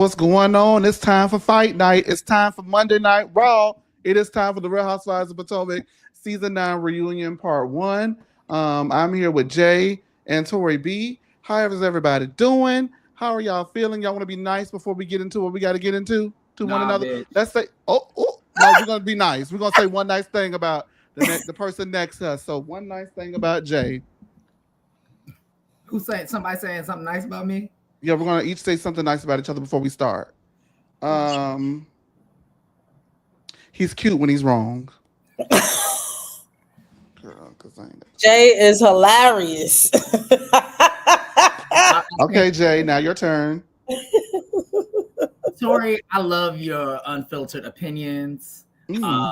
What's going on? It's time for fight night. It's time for Monday Night Raw. It is time for the Real Housewives of Potomac Season 9 Reunion Part 1. I'm here with Jay and Tori B. How is everybody doing? How are y'all feeling? Y'all want to be nice before we get into what we got to get into to one Nah, another? bitch. Let's say, no, we're going to be nice. We're going to say one nice thing about the person next to us. So, one nice thing about Jay. Who's saying somebody saying something nice about me? Yeah, we're going to each say something nice about each other before we start. He's cute when he's wrong. Girl, Jay is hilarious. Okay, Jay, now your turn. Tori, I love your unfiltered opinions. Mm.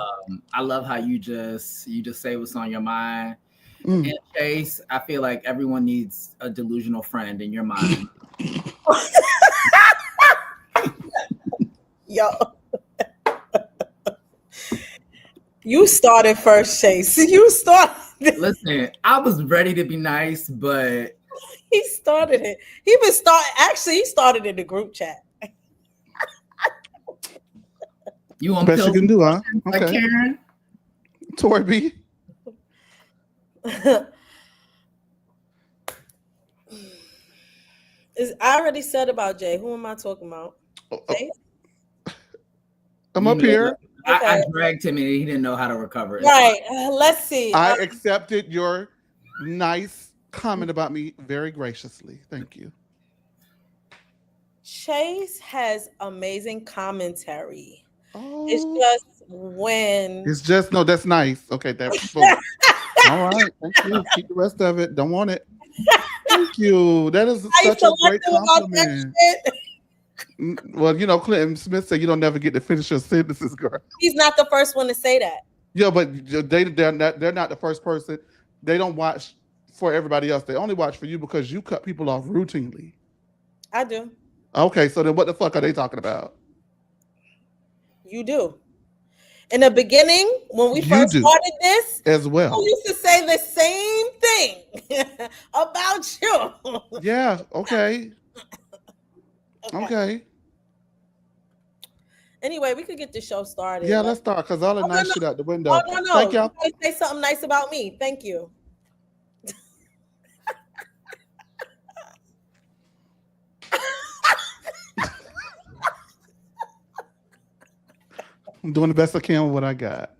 I love how you just say what's on your mind. Mm. And Chase, I feel like everyone needs a delusional friend in your mind. Yo. You started first, Chase. You started. Listen, I was ready to be nice, but he started it. He started in the group chat. You on best you can do, huh? Okay. Like Karen? Tori B. I already said about Jay. Who am I talking about? I'm up here. Okay. I dragged him and he didn't know how to recover it. Right. Let's see. I accepted your nice comment about me very graciously. Thank you. Chase has amazing commentary. Oh. It's just no, that's nice. Okay, that's all right. Thank you. Keep the rest of it. Don't want it. Thank you. That is such a great compliment. Well, you know, Clinton Smith said you don't never get to finish your sentences, girl. He's not the first one to say that. Yeah, but they're not the first person. They don't watch for everybody else. They only watch for you because you cut people off routinely. I do. Okay, so then what the fuck are they talking about? You do. In the beginning, when we first started this, as well, you used to say the same thing about you. Yeah. Okay. Okay. Anyway, we could get the show started. Yeah, let's start because all the nice shit out the window. Oh, no. Thank y'all. Say something nice about me. Thank you. I'm doing the best I can with what I got.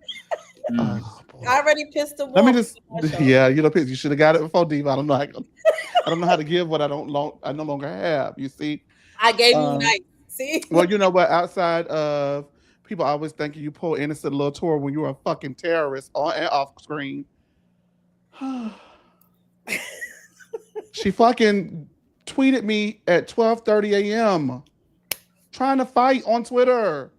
I already pissed the Let me just, you should have got it before Diva. I don't know how to give what I no longer have. You see, I gave you nice. See, well, you know what? Outside of people always thinking you pull innocent little tour when you were a fucking terrorist on and off screen. She fucking tweeted me at 12:30 a.m. trying to fight on Twitter.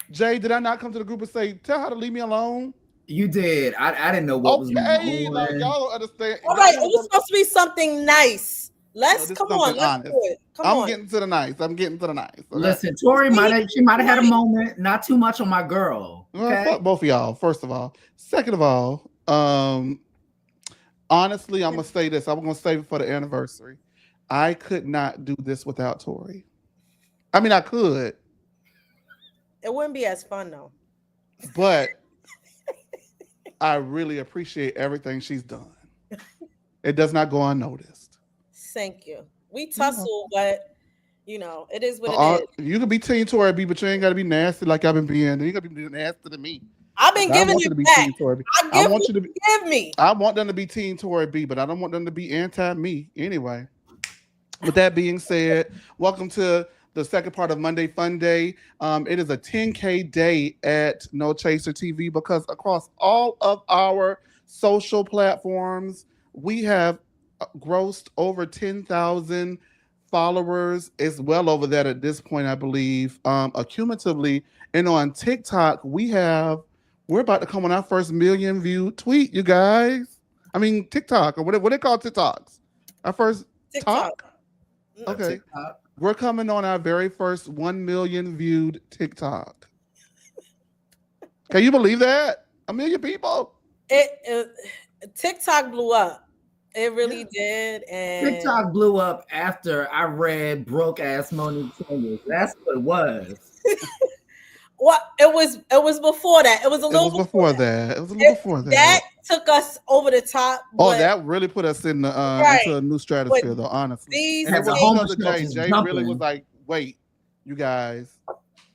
Jay, did I not come to the group and say, tell her to leave me alone? You did. I didn't know what was going on. Like, y'all don't understand. All right, it was supposed to be something nice. Come on, let's do it. I'm getting to the nice. Okay? Listen, Tori might have had a moment. Not too much on my girl. Okay? Well, fuck both of y'all, first of all. Second of all, honestly, I'm going to say this. I'm going to save it for the anniversary. I could not do this without Tori. I mean, I could. It wouldn't be as fun, though. But I really appreciate everything she's done. It does not go unnoticed. Thank you. We tussle, but, it is what it is. You can be Team Tori B, but you ain't got to be nasty like I've been being. You got to be nasty to me. I've been giving it back. I want you to be give me. I want them to be Team Tori B, but I don't want them to be anti-me anyway. With that being said, welcome to the second part of Monday Fun Day. It is a 10K day at No Chaser TV because across all of our social platforms, we have grossed over 10,000 followers. It's well over that at this point, I believe, accumulatively. And on TikTok, we're about to come on our first million view tweet, you guys. I mean, TikTok, or what they call TikToks? Our first TikTok? Okay. TikTok. We're coming on our very first 1 million viewed TikTok. Can you believe that? 1 million people? TikTok blew up. It Yeah. really did. And TikTok blew up after I read broke ass Monique Singers. That's what it was. what it was before that. It was a It little was before before that. that. It was a little before That that. took us over the top, Oh, but that really put us in the right. into a new But stratosphere, though. Honestly, and these it Had the was days, because homeless of Jay. shelters Jay really was jumping. like, "Wait, you guys,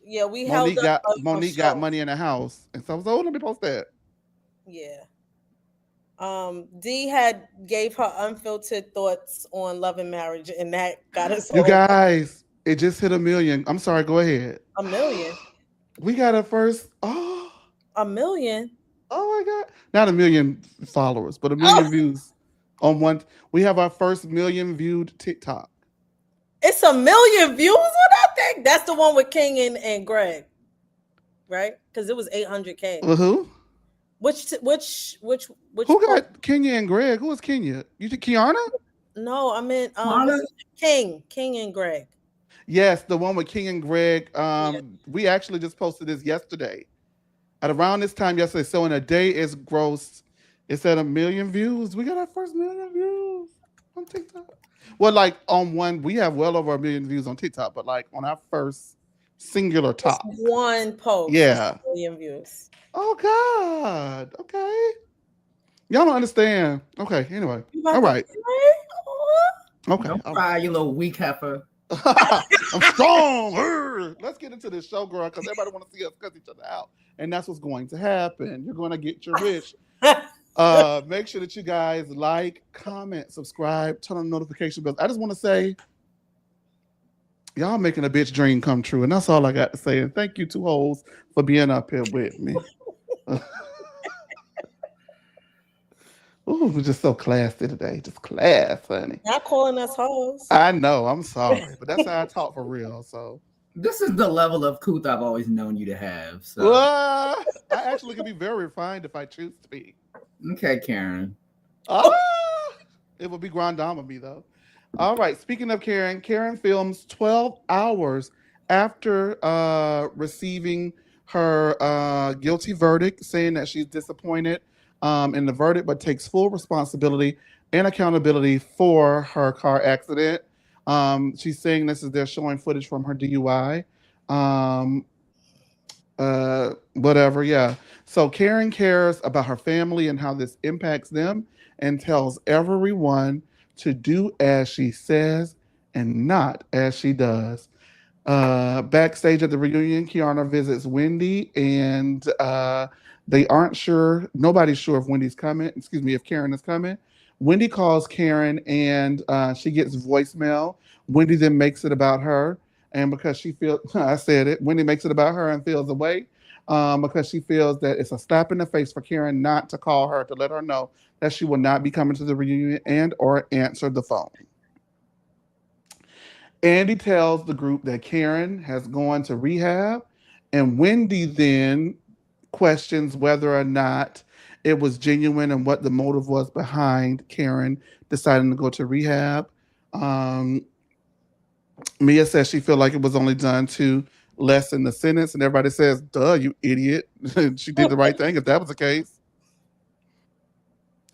yeah, we held up a Monique got show. money in the house," and so I was like, "Oh, let me post that." Yeah. D had gave her unfiltered thoughts on love and marriage, and that got us You over guys, it just hit 1 million. I'm sorry. Go ahead. a million. We got a first. Oh, A million. oh my God! Not 1 million followers, but a Oh, million views on one. We have our first million viewed TikTok. it's a million views on that thing. That's the one with King and Greg, right? Because it was 800K. Who? Which Who post? got Kenya and Greg? Who was Kenya? You think Kiana? No, I meant Marla, what's his name? King and Greg. Yes, the one with King and Greg. Yeah. We actually just posted this yesterday. At around this time yesterday. So in a day, it's grossed. It's at 1 million views. We got our first 1 million views on TikTok. Well, like on one, we have well over 1 million views on TikTok, but like on our first singular Just talk. one post, it's Yeah. a million views. Oh God. Okay. Y'all don't understand. Okay. Anyway. You All about to right. cry? Okay. don't All right. cry, you little weak heifer. I'm strong. Let's get into this show, girl, because everybody want to see us cuss each other out, and that's what's going to happen. You're going to get your wish. Make sure that you guys like, comment, subscribe, turn on the notification bells. I just want to say, y'all making a bitch dream come true, and that's all I got to say. And thank you, two hoes, for being up here with me. Ooh, we're just so classy today. Just class, honey. Not calling us hoes. I know. I'm sorry, but that's how I talk for real. So. This is the level of couth I've always known you to have. So I actually can be very refined if I choose to be. okay, Karen. Ah, it would be grand dame of me though. All right. Speaking of Karen, Karen films 12 hours after receiving her guilty verdict, saying that she's disappointed in the verdict, but takes full responsibility and accountability for her car accident. She's saying this is they're showing footage from her DUI. Um, whatever, yeah. So Karen cares about her family and how this impacts them and tells everyone to do as she says and not as she does. Backstage at the reunion, Kiana visits Wendy, and they aren't sure. Nobody's sure if Wendy's coming. Excuse me, if Karen is coming. Wendy calls Karen, and she gets voicemail. Wendy then makes it about her, and because she feels, I said it. Wendy makes it about her and feels away. Because she feels that it's a slap in the face for Karen not to call her to let her know that she will not be coming to the reunion and or answer the phone. Andy tells the group that Karen has gone to rehab, and Wendy then questions whether or not it was genuine and what the motive was behind Karen deciding to go to rehab. Um, Mia says she felt like it was only done to lessen the sentence, and everybody says, "Duh, you idiot! She did the right thing. If that was the case,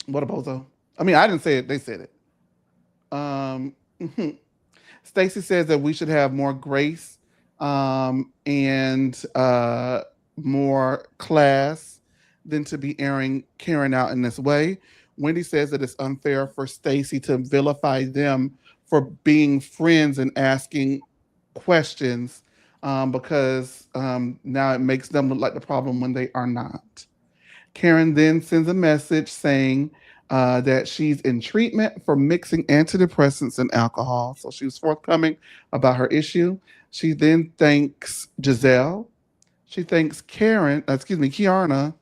what a bozo." I mean, I didn't say it; they said it. Um, Stacy says that we should have more grace and more class than to be airing Karen out in this way. Wendy says that it's unfair for Stacy to vilify them for being friends and asking questions because now it makes them look like the problem when they are not. Karen then sends a message saying that she's in treatment for mixing antidepressants and alcohol. So she was forthcoming about her issue. She then thanks Giselle. She thanks Kiana.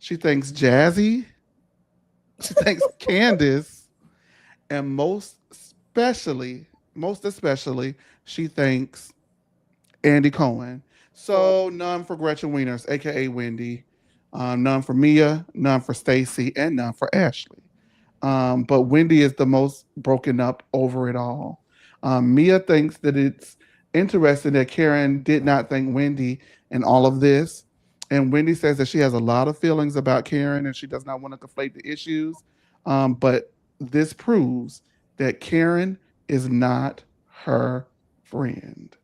She thanks Jazzy. She thanks Candace. And most especially, she thanks Andy Cohen. So none for Gretchen Wieners, aka Wendy. None for Mia, none for Stacy, and none for Ashley. But Wendy is the most broken up over it all. Mia thinks that it's interesting that Karen did not thank Wendy in all of this. And Wendy says that she has a lot of feelings about Karen and she does not want to conflate the issues. But this proves that Karen is not her friend.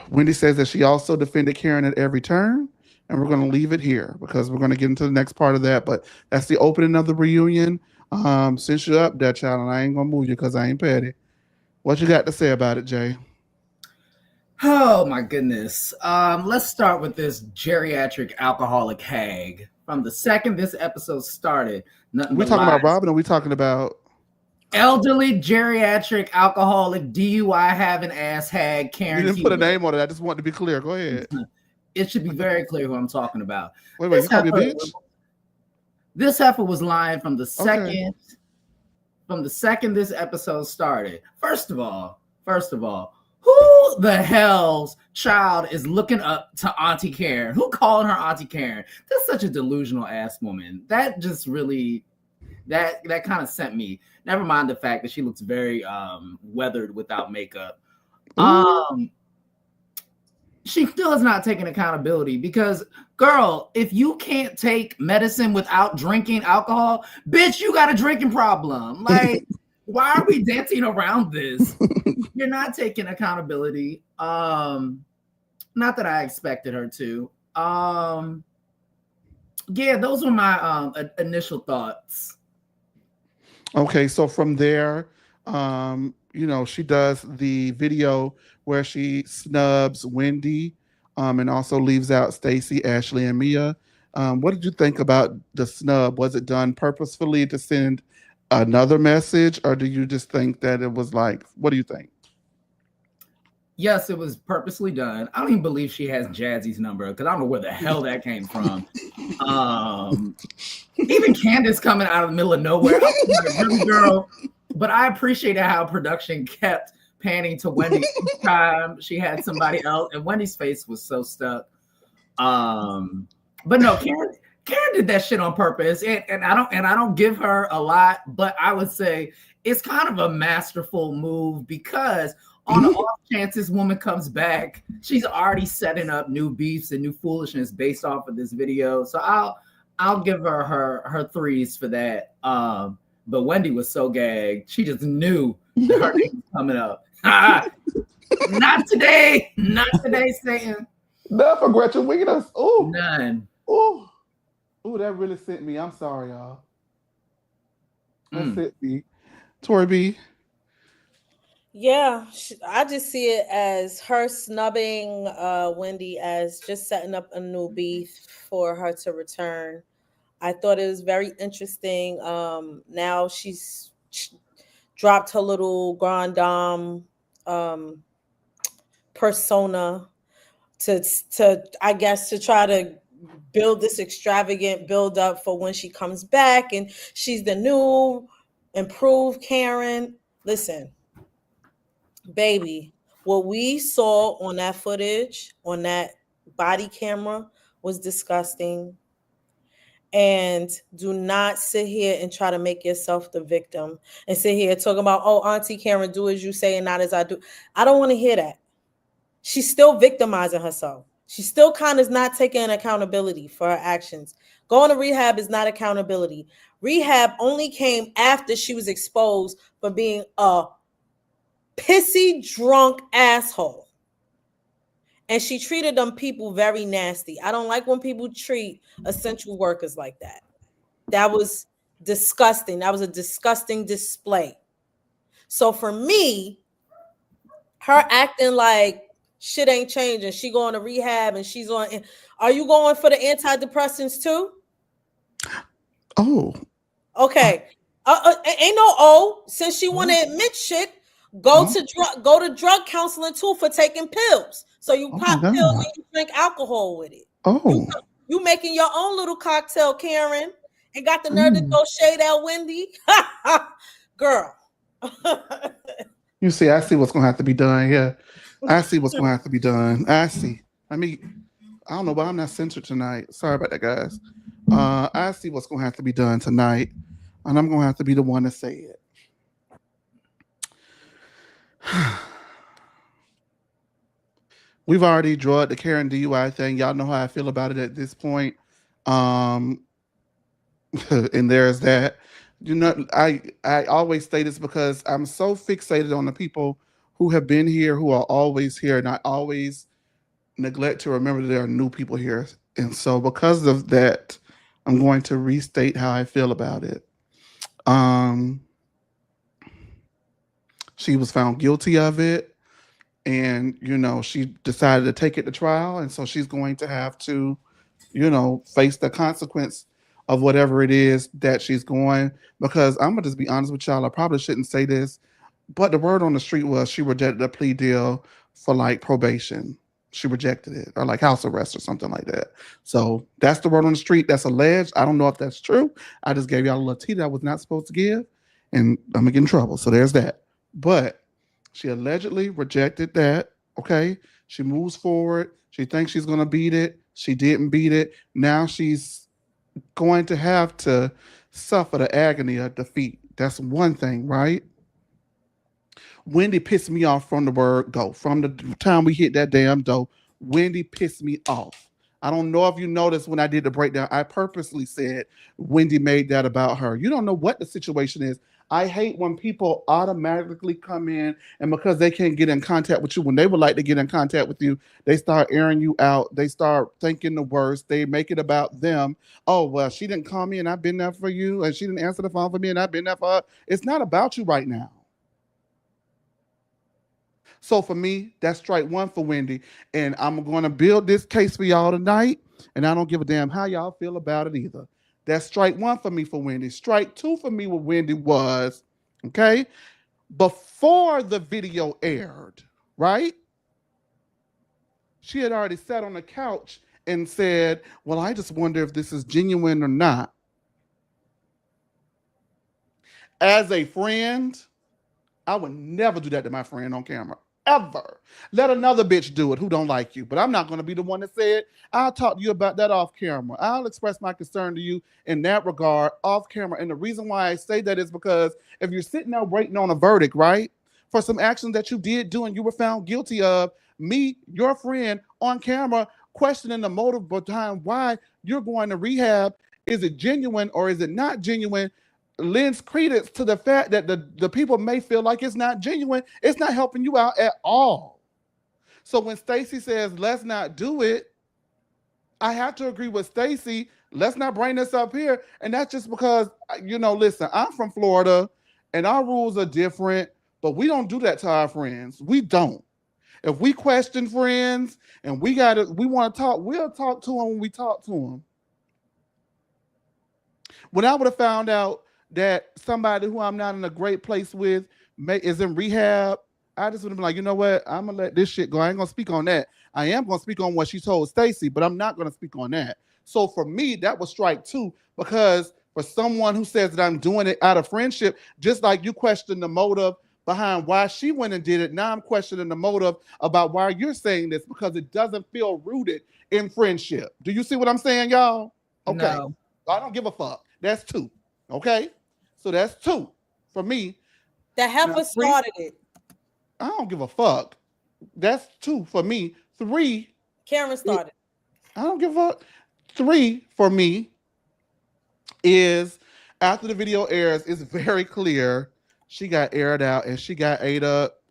Wendy says that she also defended Karen at every turn, and we're going to leave it here because we're going to get into the next part of that. But that's the opening of the reunion. Since you're up there, child, and I ain't gonna move you because I ain't petty. What you got to say about it, Jay? Oh my goodness. Let's start with this geriatric alcoholic hag. From the second this episode started, nothing We but talking about lies. Robin, or we talking about Elderly geriatric alcoholic DUI having ass hag you Karen didn't put a Hewitt. name on it. I just want to be clear. Go ahead. It should be very clear who I'm talking about. Wait, This you call me a heifer, bitch? this heifer was lying from the Okay. second this episode started. First of all, who the hell's child is looking up to Auntie Karen? Who called her Auntie Karen? That's such a delusional ass woman. That just really that kind of sent me. Never mind the fact that she looks very weathered without makeup. Ooh. She still has not taken accountability because, girl, if you can't take medicine without drinking alcohol, bitch, you got a drinking problem. Like, why are we dancing around this? You're not taking accountability. Not that I expected her to. Yeah, those were my initial thoughts. Okay, so from there, she does the video where she snubs Wendy, and also leaves out Stacy, Ashley, and Mia. What did you think about the snub? Was it done purposefully to send another message, or do you just think that it was like, what do you think? Yes, it was purposely done. I don't even believe she has Jazzy's number because I don't know where the hell that came from. Even Candace coming out of the middle of nowhere. I was like, really, girl? But I appreciated how production kept panning to Wendy each time she had somebody else, and Wendy's face was so stuck. But no, Karen did that shit on purpose, and I don't give her a lot, but I would say it's kind of a masterful move because on the off chance this woman comes back, she's already setting up new beefs and new foolishness based off of this video. So I'll give her threes for that. But Wendy was so gagged, she just knew that her name was coming up. Not today, Satan. None for Gretchen Wieners. Oh, None. oh, oh, that really sent me. I'm sorry, y'all. That sent me. Tori B. Yeah, I just see it as her snubbing Wendy as just setting up a new beef for her to return. I thought it was very interesting. Now she's dropped her little grand dame persona to I guess to try to build this extravagant build up for when she comes back and she's the new improved Karen. Listen, baby, what we saw on that footage, on that body camera, was disgusting. And do not sit here and try to make yourself the victim and sit here talking about, oh, Auntie Karen, do as you say and not as I do. I don't want to hear that. She's still victimizing herself. She still kind of is not taking accountability for her actions. Going to rehab is not accountability. Rehab only came after she was exposed for being a pissy, drunk asshole. And she treated them people very nasty. I don't like when people treat essential workers like that. That was disgusting. That was a disgusting display. So for me, her acting like shit ain't changing. She going to rehab and she's on. Are you going for the antidepressants too? Oh. Okay. Ain't no O. Since she want to admit shit, go to drug counseling too for taking pills. So you pop pills and you drink alcohol with it. Oh. You making your own little cocktail, Karen, and got the nerve to throw shade at Wendy. Girl. You see, I see what's gonna have to be done here. I see what's gonna have to be done. I see. I don't know why I'm not censored tonight. Sorry about that, guys. I see what's gonna have to be done tonight, and I'm gonna have to be the one to say it. We've already drawn the Karen DUI thing. Y'all know how I feel about it at this point. And there's that. I always say this because I'm so fixated on the people who have been here, who are always here, and I always neglect to remember that there are new people here. And so, because of that, I'm going to restate how I feel about it. Um, she was found guilty of it, and she decided to take it to trial, and so she's going to have to, face the consequence of whatever it is that she's going. Because I'm gonna just be honest with y'all, I probably shouldn't say this, but the word on the street was she rejected a plea deal for like probation. She rejected it, or like house arrest or something like that. So that's the word on the street. That's alleged. I don't know if that's true. I just gave y'all a little tea that I was not supposed to give, and I'm gonna get in trouble. So there's that. But she allegedly rejected that. Okay. She moves forward. She thinks she's gonna beat it. She didn't beat it. Now she's going to have to suffer the agony of defeat. That's one thing, right? Wendy pissed me off from the word go. From the time we hit that damn door, Wendy pissed me off. I don't know if you noticed when I did the breakdown, I purposely said Wendy made that about her. You don't know what the situation is. I hate when people automatically come in and because they can't get in contact with you, when they would like to get in contact with you, they start airing you out. They start thinking the worst. They make it about them. Oh, well, she didn't call me and I've been there for you. And she didn't answer the phone for me and I've been there for her. It's not about you right now. So for me, that's strike one for Wendy. And I'm going to build this case for y'all tonight. And I don't give a damn how y'all feel about it either. That's strike one for me for Wendy. Strike two for me with Wendy was, okay, before the video aired, right? She had already sat on the couch and said, well, I just wonder if this is genuine or not. As a friend, I would never do that to my friend on camera. Ever. Let another bitch do it who don't like you. But I'm not going to be the one that said, I'll talk to you about that off camera. I'll express my concern to you in that regard off camera. And the reason why I say that is because if you're sitting there waiting on a verdict, right, for some actions that you did do and you were found guilty of, me, your friend, on camera, questioning the motive behind why you're going to rehab, is it genuine or is it not genuine, lends credence to the fact that the people may feel like it's not genuine. It's not helping you out at all. So when Stacy says, let's not do it, I have to agree with Stacy. Let's not bring this up here. And that's just because, listen, I'm from Florida and our rules are different, but we don't do that to our friends. We don't. If we question friends and we want to talk, we'll talk to them when we talk to them. When I would have found out that somebody who I'm not in a great place with is in rehab, I just would have been like, you know what? I'm going to let this shit go. I ain't going to speak on that. I am going to speak on what she told Stacy, but I'm not going to speak on that. So for me, that was strike two, because for someone who says that I'm doing it out of friendship, just like you question the motive behind why she went and did it, now I'm questioning the motive about why you're saying this, because it doesn't feel rooted in friendship. Do you see what I'm saying, y'all? Okay. No. I don't give a fuck. That's two. Okay? So that's two for me. The heifer started it. I don't give a fuck. That's two for me. Three. Karen started. I don't give a fuck. Three for me is after the video airs, it's very clear she got aired out and she got ate up.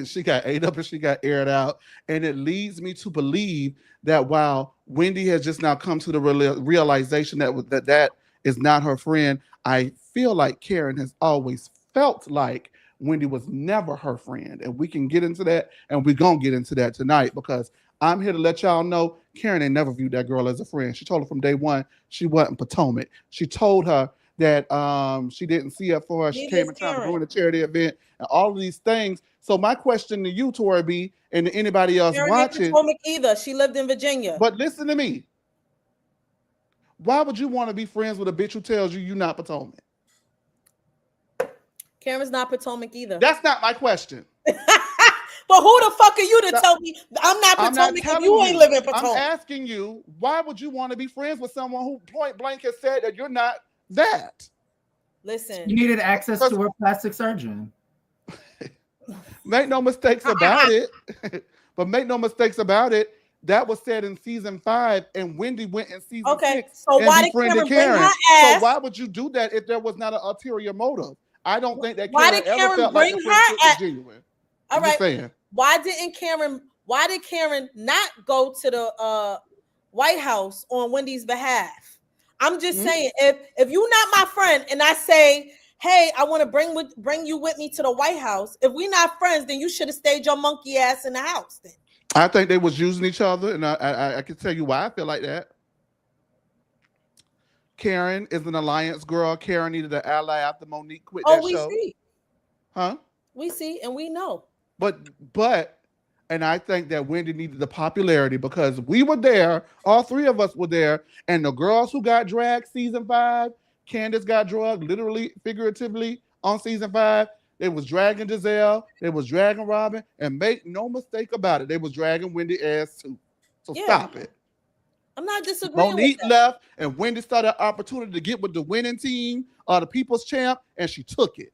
She got ate up and she got aired out. And it leads me to believe that while Wendy has just now come to the realization that is not her friend, I feel like Karen has always felt like Wendy was never her friend. And we can get into that, and we're going to get into that tonight, because I'm here to let y'all know Karen ain't never viewed that girl as a friend. She told her from day one she wasn't Potomac. She told her that she didn't see her for her. She came in time to ruin a charity event and all of these things. So my question to you, Tori B, and to anybody else Karen watching. ain't Potomac either. She lived in Virginia. But listen to me. Why would you want to be friends with a bitch who tells you you're not Potomac? Karen's not Potomac either. That's not my question. But who the fuck are you to tell me I'm not Potomac and you ain't living Potomac? I'm asking you, why would you want to be friends with someone who point blank has said that you're not that? Listen. You needed access to a plastic surgeon. Make no mistakes about it. But make no mistakes about it. That was said in season 5, and Wendy went in season Okay, 6 so and why did befriended Karen bring her Karen. So ass? why would you do that if there was not an ulterior motive? I don't think that Why Karen did ever Karen felt like bring the her friendship was ass? genuine. All I'm just right. saying. Why did Karen not go to the White House on Wendy's behalf? I'm just saying, if you're not my friend and I say, hey, I want to bring you with me to the White House, if we're not friends, then you should have stayed your monkey ass in the house then. I think they was using each other, and I can tell you why I feel like that. Karen is an alliance girl. Karen needed an ally after Monique quit Oh, that we show. see. Huh? We see and we know. But and I think that Wendy needed the popularity because we were there, all three of us were there, and the girls who got dragged season 5, Candace got drugged literally, figuratively on season 5. They was dragging Giselle, they was dragging Robin, and make no mistake about it, they was dragging Wendy ass too. So stop it. I'm not disagreeing with Monique that. left, and Wendy started an opportunity to get with the winning team, the People's Champ, and she took it.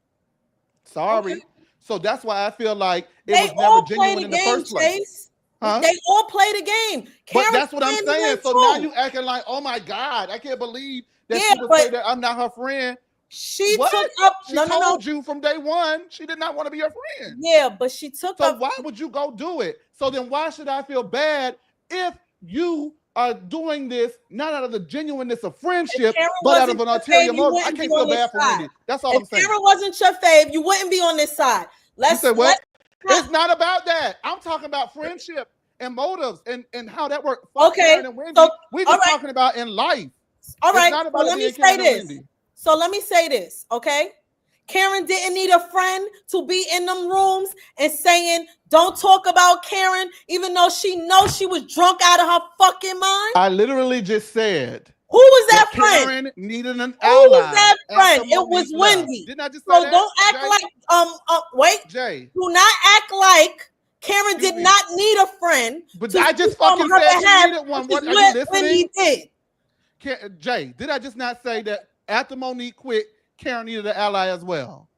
Sorry. Okay. So that's why I feel like it They was never all play genuine the in the game, first place. Chase. Huh? They all play the game. But Karen's that's what I'm playing the saying. game So too. now you acting like, oh my God, I can't believe that Yeah, she would but say that I'm not her friend. she What? took up. She No. told you from day one she did not want to be your friend. Yeah, but she took So up. why would you go do it? So then why should I feel bad if you are doing this not out of the genuineness of friendship, Karen but out of wasn't an your ulterior fave, you motive? I wouldn't be can't on feel this bad for side. Wendy. That's all I'm If saying. Karen wasn't your fave, you wouldn't be on this side. You say what? It's not about that. I'm talking about friendship and motives and how that works. Okay, Karen and Wendy. so, We're all just right. talking about in life. All It's right, not so about let it me being say Karen and this. Wendy. So let me say this, okay? Karen didn't need a friend to be in them rooms and saying, don't talk about Karen, even though she knows she was drunk out of her fucking mind. I literally just said Who was that friend? Karen needed an Who ally. was that friend? After It was Monique left. Wendy. Didn't I just say So that? don't act Jay? like wait. Jay. Do not act like Karen Excuse did me. not need a friend. But to I just speak on fucking her said she behalf, needed one. which is What are you what Wendy listening? did. Jay, did I just not say that after Monique quit, Karen needed an ally as well?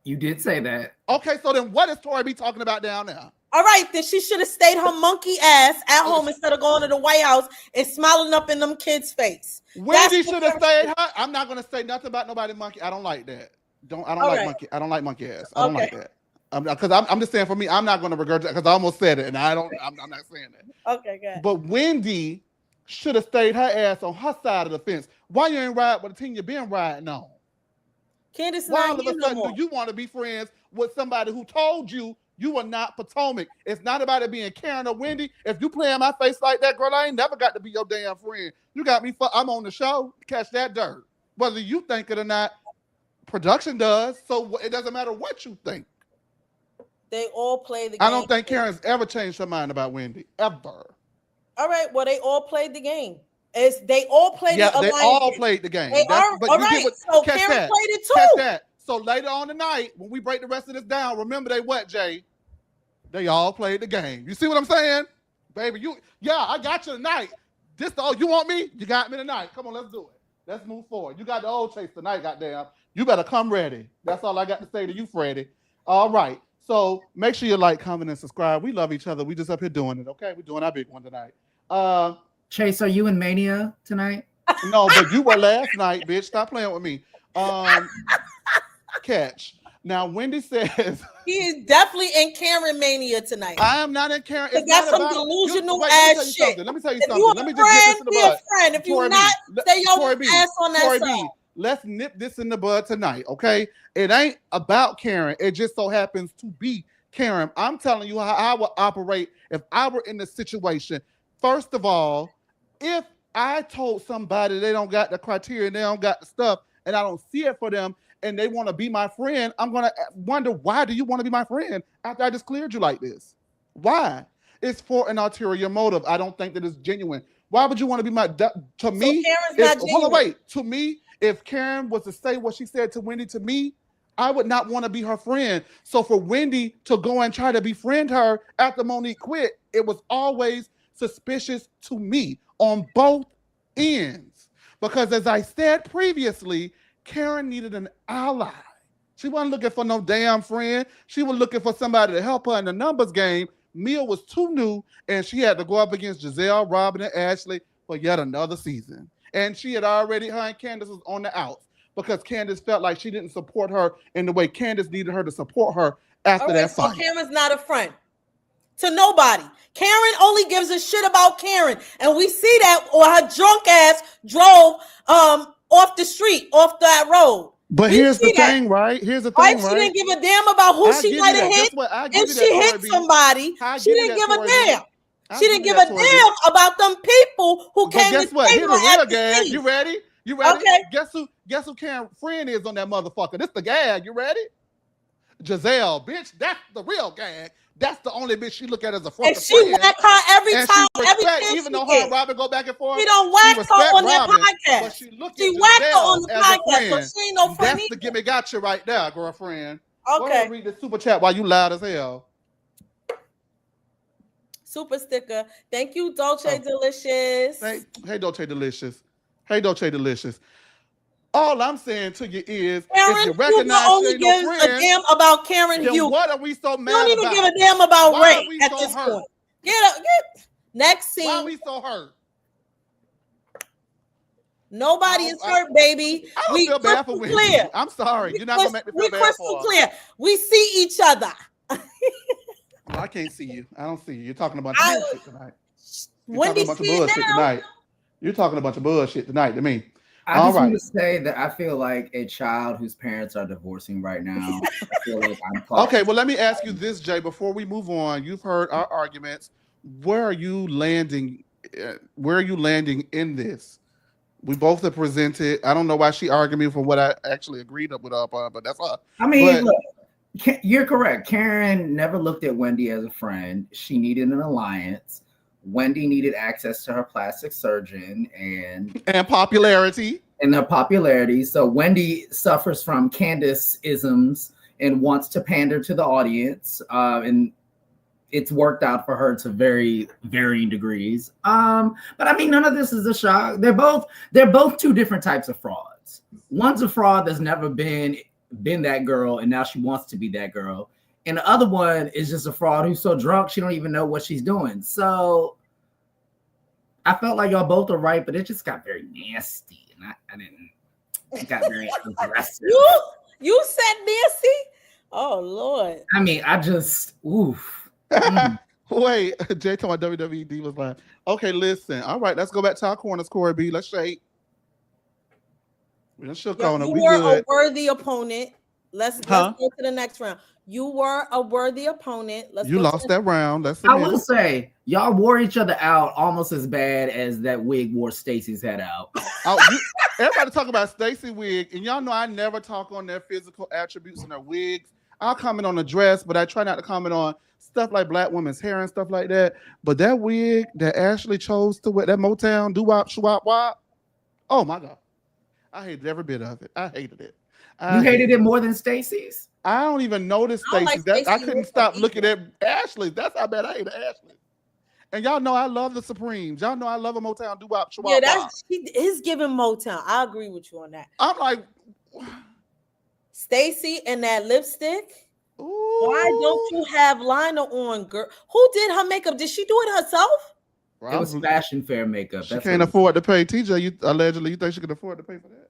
You did say that. Okay, so then what is Tori B talking about down there? All right, then she should have stayed her monkey ass at home instead of going to the White House and smiling up in them kids' face. Wendy should have stayed her. I'm not gonna say nothing about nobody monkey. I don't like that. I don't like monkey. I don't like monkey ass. I don't like that. Because I'm just saying for me, I'm not gonna regurgitate because I almost said it and I'm not saying that. Okay, good. But Wendy should have stayed her ass on her side of the fence. Why you ain't ride with the team you been riding on? Candace, why all of a sudden do you want to be friends with somebody who told you you are not Potomac? It's not about it being Karen or Wendy. If you play in my face like that, girl, I ain't never got to be your damn friend. You got me. I'm on the show. Catch that dirt. Whether you think it or not, production does. So it doesn't matter what you think. They all play the game. I don't think Karen's ever changed her mind about Wendy. Ever. All right. Well, they all played the game. They all played the they all played the game. But all right. So Karen played it too. Catch that. So later on tonight, when we break the rest of this down, remember they what, Jay? They all played the game. You see what I'm saying? Baby, I got you tonight. You want me? You got me tonight. Come on, let's do it. Let's move forward. You got the old chase tonight, goddamn. You better come ready. That's all I got to say to you, Freddie. All right. So make sure you like, comment, and subscribe. We love each other. We just up here doing it, okay? We're doing our big one tonight. Chase, are you in Mania tonight? No, but you were last night, bitch. Stop playing with me. Catch. Now, Wendy says he is definitely in Karen Mania tonight. I am not in Karen. It's that's some delusional ass shit. Let me tell you if something. You let me just get this in the bud. Friend. If you not, stay your ass on that side. Let's nip this in the bud tonight, okay? It ain't about Karen. It just so happens to be Karen. I'm telling you how I would operate if I were in the situation. First of all, if I told somebody they don't got the criteria, they don't got the stuff, and I don't see it for them, and they want to be my friend, I'm going to wonder, why do you want to be my friend after I just cleared you like this? Why? It's for an ulterior motive. I don't think that it's genuine. Why would you want to be my, to me, Karen's not genuine. Hold on, wait. To me, if Karen was to say what she said to Wendy to me, I would not want to be her friend. So for Wendy to go and try to befriend her after Monique quit, it was always suspicious to me on both ends. Because as I said previously, Karen needed an ally. She wasn't looking for no damn friend. She was looking for somebody to help her in the numbers game Mia was too new, and she had to go up against Giselle, Robin, and Ashley for yet another season. And she had already, her and Candace was on the outs because Candace felt like she didn't support her in the way Candace needed her to support her All after right, that so fight. Karen's not a friend to nobody. Karen only gives a shit about Karen, and we see that, or her drunk ass drove off the street, off that road. But We here's the see that. thing, right? Here's the Right? thing, She right? didn't give a damn about who I she give you might have that. hit. Guess what? I give If you she that, hit Tori B. somebody, I she give you didn't that, give a Tori B. damn. I She give didn't you give that, a Tori B. damn about them people who But came guess to what? save Here's her the real at the gag. scene. You ready? You ready? Okay. Guess who Karen's friend is on that motherfucker? This the gag. You ready? Giselle, bitch. That's the real gag. That's the only bitch she look at as a fucking And she friend. whack her every And time, she every respect, chance even she though her get. and Robin go back and forth, She don't she whack her respect on that Robin, podcast. but she look She at whacked her on Giselle the as a podcast, friend. so she ain't no friend That's the either. gimme gotcha right there, girlfriend. Go ahead Okay. and read the super chat while you loud as hell. Super sticker. Thank you, Dolce Oh. Delicious. Hey, Dolce Delicious. Hey, Dolce Delicious. All I'm saying to you is, Karen, if you Hugo recognize she only ain't no gives a friend, damn about Karen then Hugo. what are we so You don't mad even about? give a damn about Why Ray are we at so this hurt? point. Get next scene. Why are we so hurt? Nobody is hurt, baby. I don't feel bad for Wendy. Clear. I'm sorry. You're not We gonna make me feel bad crystal for her. clear. We see each other. Well, I can't see you. I don't see you. You're talking about bullshit tonight. You're Wendy talking a bunch of see it bullshit now. tonight. You're talking a bunch of bullshit tonight to me. I All just right. want to say that I feel like a child whose parents are divorcing right now. I feel like I'm Okay, well, let me ask you this, Jay. Before we move on, you've heard our arguments. Where are you landing? Where are you landing in this? We both have presented. I don't know why she argued me for what I actually agreed up with her on, but that's all. I mean, But look, you're correct. Karen never looked at Wendy as a friend. She needed an alliance. Wendy needed access to her plastic surgeon and popularity. and her popularity. So Wendy suffers from Candace isms and wants to pander to the audience. And it's worked out for her to very varying degrees. But I mean, none of this is a shock. They're both two different types of frauds. One's a fraud that's never been that girl, and now she wants to be that girl. And the other one is just a fraud who's so drunk she don't even know what she's doing. So I felt like y'all both are right, but it just got very nasty, and I didn't. It got very aggressive. You said nasty? Oh Lord. I mean, I just oof. Wait, Jay told my WWE was like, okay, listen. All right, let's go back to our corners, Corey B. Let's shake. We done shook on it. You We were good. a worthy opponent. Let's go to the next round. You were a worthy opponent. You lost that round. That's I will say, y'all wore each other out almost as bad as that wig wore Stacy's head out. Everybody talk about Stacy wig, and y'all know I never talk on their physical attributes and their wigs. I'll comment on the dress, but I try not to comment on stuff like black women's hair and stuff like that. But that wig that Ashley chose to wear, that Motown doo-wop, shwop-wop, oh my God. I hated every bit of it. I hated it. You hated it more than Stacy's? I don't even notice Stacy. I couldn't stop looking at Ashley. That's how bad I hated Ashley. And y'all know I love the Supremes. Y'all know I love a Motown doo-wop, shwop-wop. Yeah, she is giving Motown. I agree with you on that. I'm like, Stacy and that lipstick. Ooh. Why don't you have liner on, girl? Who did her makeup? Did she do it herself? It was Fashion Fair makeup. She can't afford to pay. TJ, you think she can afford to pay for that?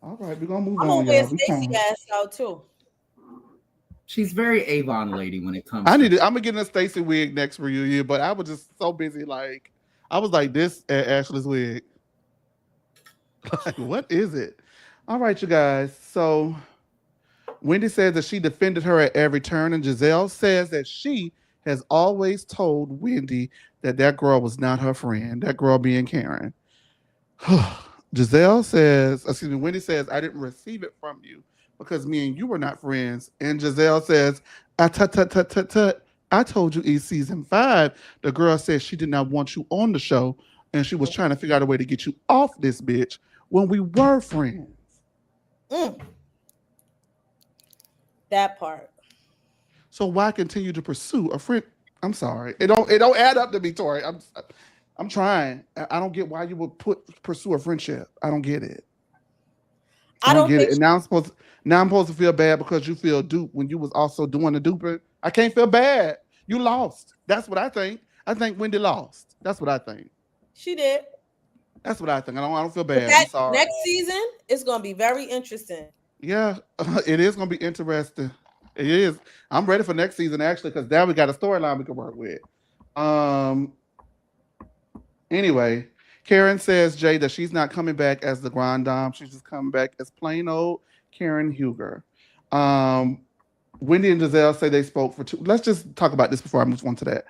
All right, we're gonna move on. I'm gonna wear Stacy ass out too. She's very Avon lady when it comes. I'm gonna get a Stacy wig next reunion, but I was just so busy. Like I was like this at Ashley's wig. Like, what is it? All right, you guys. So Wendy says that she defended her at every turn, and Giselle says that she has always told Wendy that girl was not her friend. That girl being Karen. Wendy says, I didn't receive it from you because me and you were not friends. And Giselle says, I told you in season 5, the girl said she did not want you on the show and she was trying to figure out a way to get you off this bitch when we were friends. That part. So why continue to pursue a friend? I'm sorry. It don't add up to me, Tori. I'm trying. I don't get why you would pursue a friendship. I don't get it. I I don't don't get it. think And now I'm supposed to feel bad because you feel duped when you was also doing the duping. I can't feel bad. You lost. That's what I think. I think Wendy lost. That's what I think. she did. That's what I think. I don't feel But bad. I'm that sorry. next season is gonna be very interesting. Yeah, it is gonna be interesting. It is. I'm ready for next season actually because now we got a storyline we can work with. Um. Anyway, Karen says Jay that she's not coming back as the Grand Dame. She's just coming back as plain old Karen Huger. Um. Wendy and Giselle say they spoke for two. Let's just talk about this before I move on to that.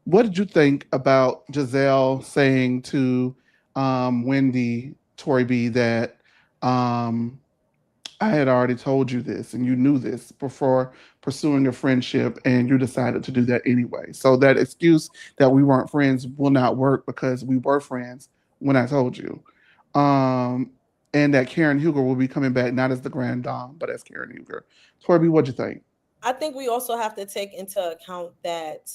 What did you think about Giselle saying to Wendy Tori B that um, I had already told you this and you knew this before pursuing a friendship and you decided to do that anyway. So that excuse that we weren't friends will not work because we were friends when I told you. Um, and that Karen Huger will be coming back not as the Grand Dame, but as Karen Huger. Torby, what'd you think? I think we also have to take into account that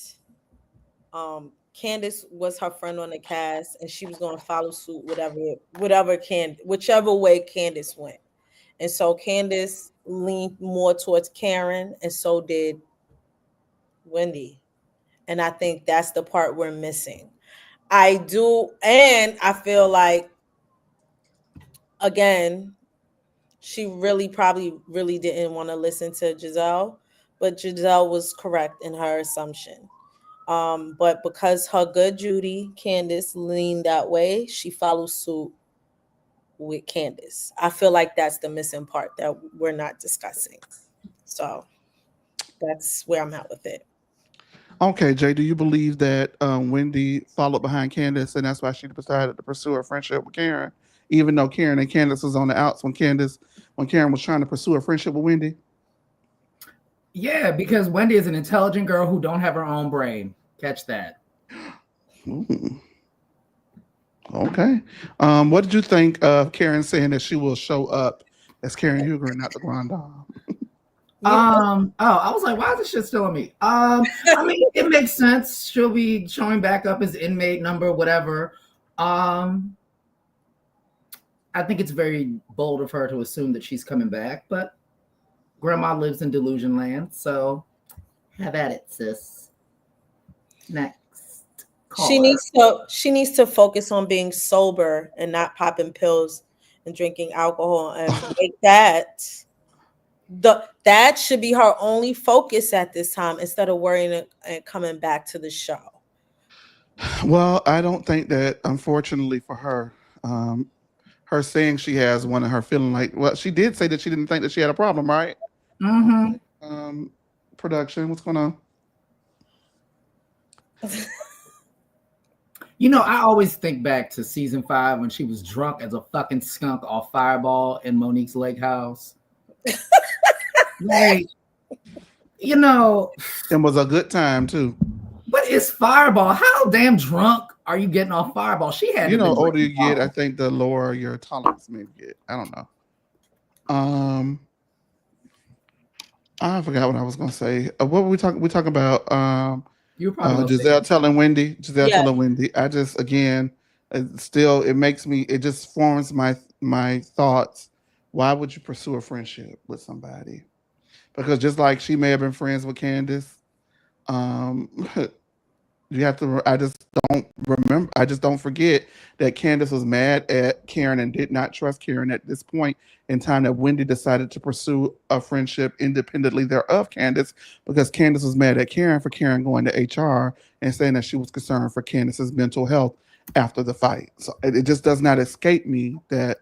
Candace was her friend on the cast and she was going to follow suit whichever way Candace went. And so Candace leaned more towards Karen and so did Wendy. And I think that's the part we're missing. I do, and I feel like again, she really probably really didn't want to listen to Giselle, but Giselle was correct in her assumption. But because her good Judy, Candace, leaned that way, she followed suit with Candace. I feel like that's the missing part that we're not discussing. So that's where I'm at with it. Okay, Jay, do you believe that Wendy followed behind Candace and that's why she decided to pursue a friendship with Karen, even though Karen and Candace was on the outs when Karen was trying to pursue a friendship with Wendy? Yeah, because Wendy is an intelligent girl who don't have her own brain. Catch that. Ooh, okay. What did you think of Karen saying that she will show up as Karen Huger and not the Grand Dame? You, I was like, why is this shit still on me? I mean, it makes sense. She'll be showing back up as inmate number, whatever. Um, I think it's very bold of her to assume that she's coming back, but grandma lives in delusion land, so have at it, sis. Next caller. she needs to focus on being sober and not popping pills and drinking alcohol and make that should be her only focus at this time instead of worrying and coming back to the show. Well, I don't think that, unfortunately for her, her saying she has one and her feeling like, well, she did say that she didn't think that she had a problem, right? Mm-hmm. Um, Production, what's going on? You know, I always think back to season 5 when she was drunk as a fucking skunk off Fireball in Monique's lake house. Like, you know, It was a good time too. what is Fireball? How damn drunk are you getting off Fireball? She had You to know, been older you drinking get, I bottle. think the lower your tolerance may get. I don't know. Um, I forgot what I was gonna say. What were we talking? We talking about You were probably gonna say Giselle telling Wendy. Giselle Yeah. telling Wendy. I just again, still, it makes me. It just forms my thoughts. Why would you pursue a friendship with somebody? Because just like she may have been friends with Candace, um, you have to. I just don't remember. I just don't forget that Candace was mad at Karen and did not trust Karen at this point in time that Wendy decided to pursue a friendship independently thereof Candace because Candace was mad at Karen for Karen going to HR and saying that she was concerned for Candace's mental health after the fight. So it just does not escape me that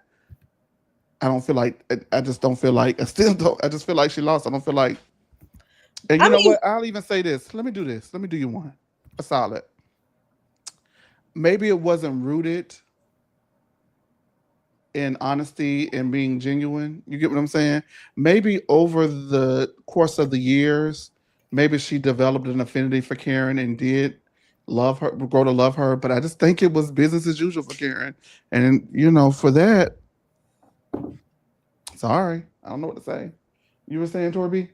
I don't feel like I just don't feel like I still don't. I just feel like she lost. I don't feel like. And I you know mean, what? I'll even say this. Let me do this. Let me do you one. A solid. Maybe it wasn't rooted in honesty and being genuine. You get what I'm saying? Maybe over the course of the years, maybe she developed an affinity for Karen and did love her, grow to love her. But I just think it was business as usual for Karen. And for that, sorry, I don't know what to say. You were saying, Torby?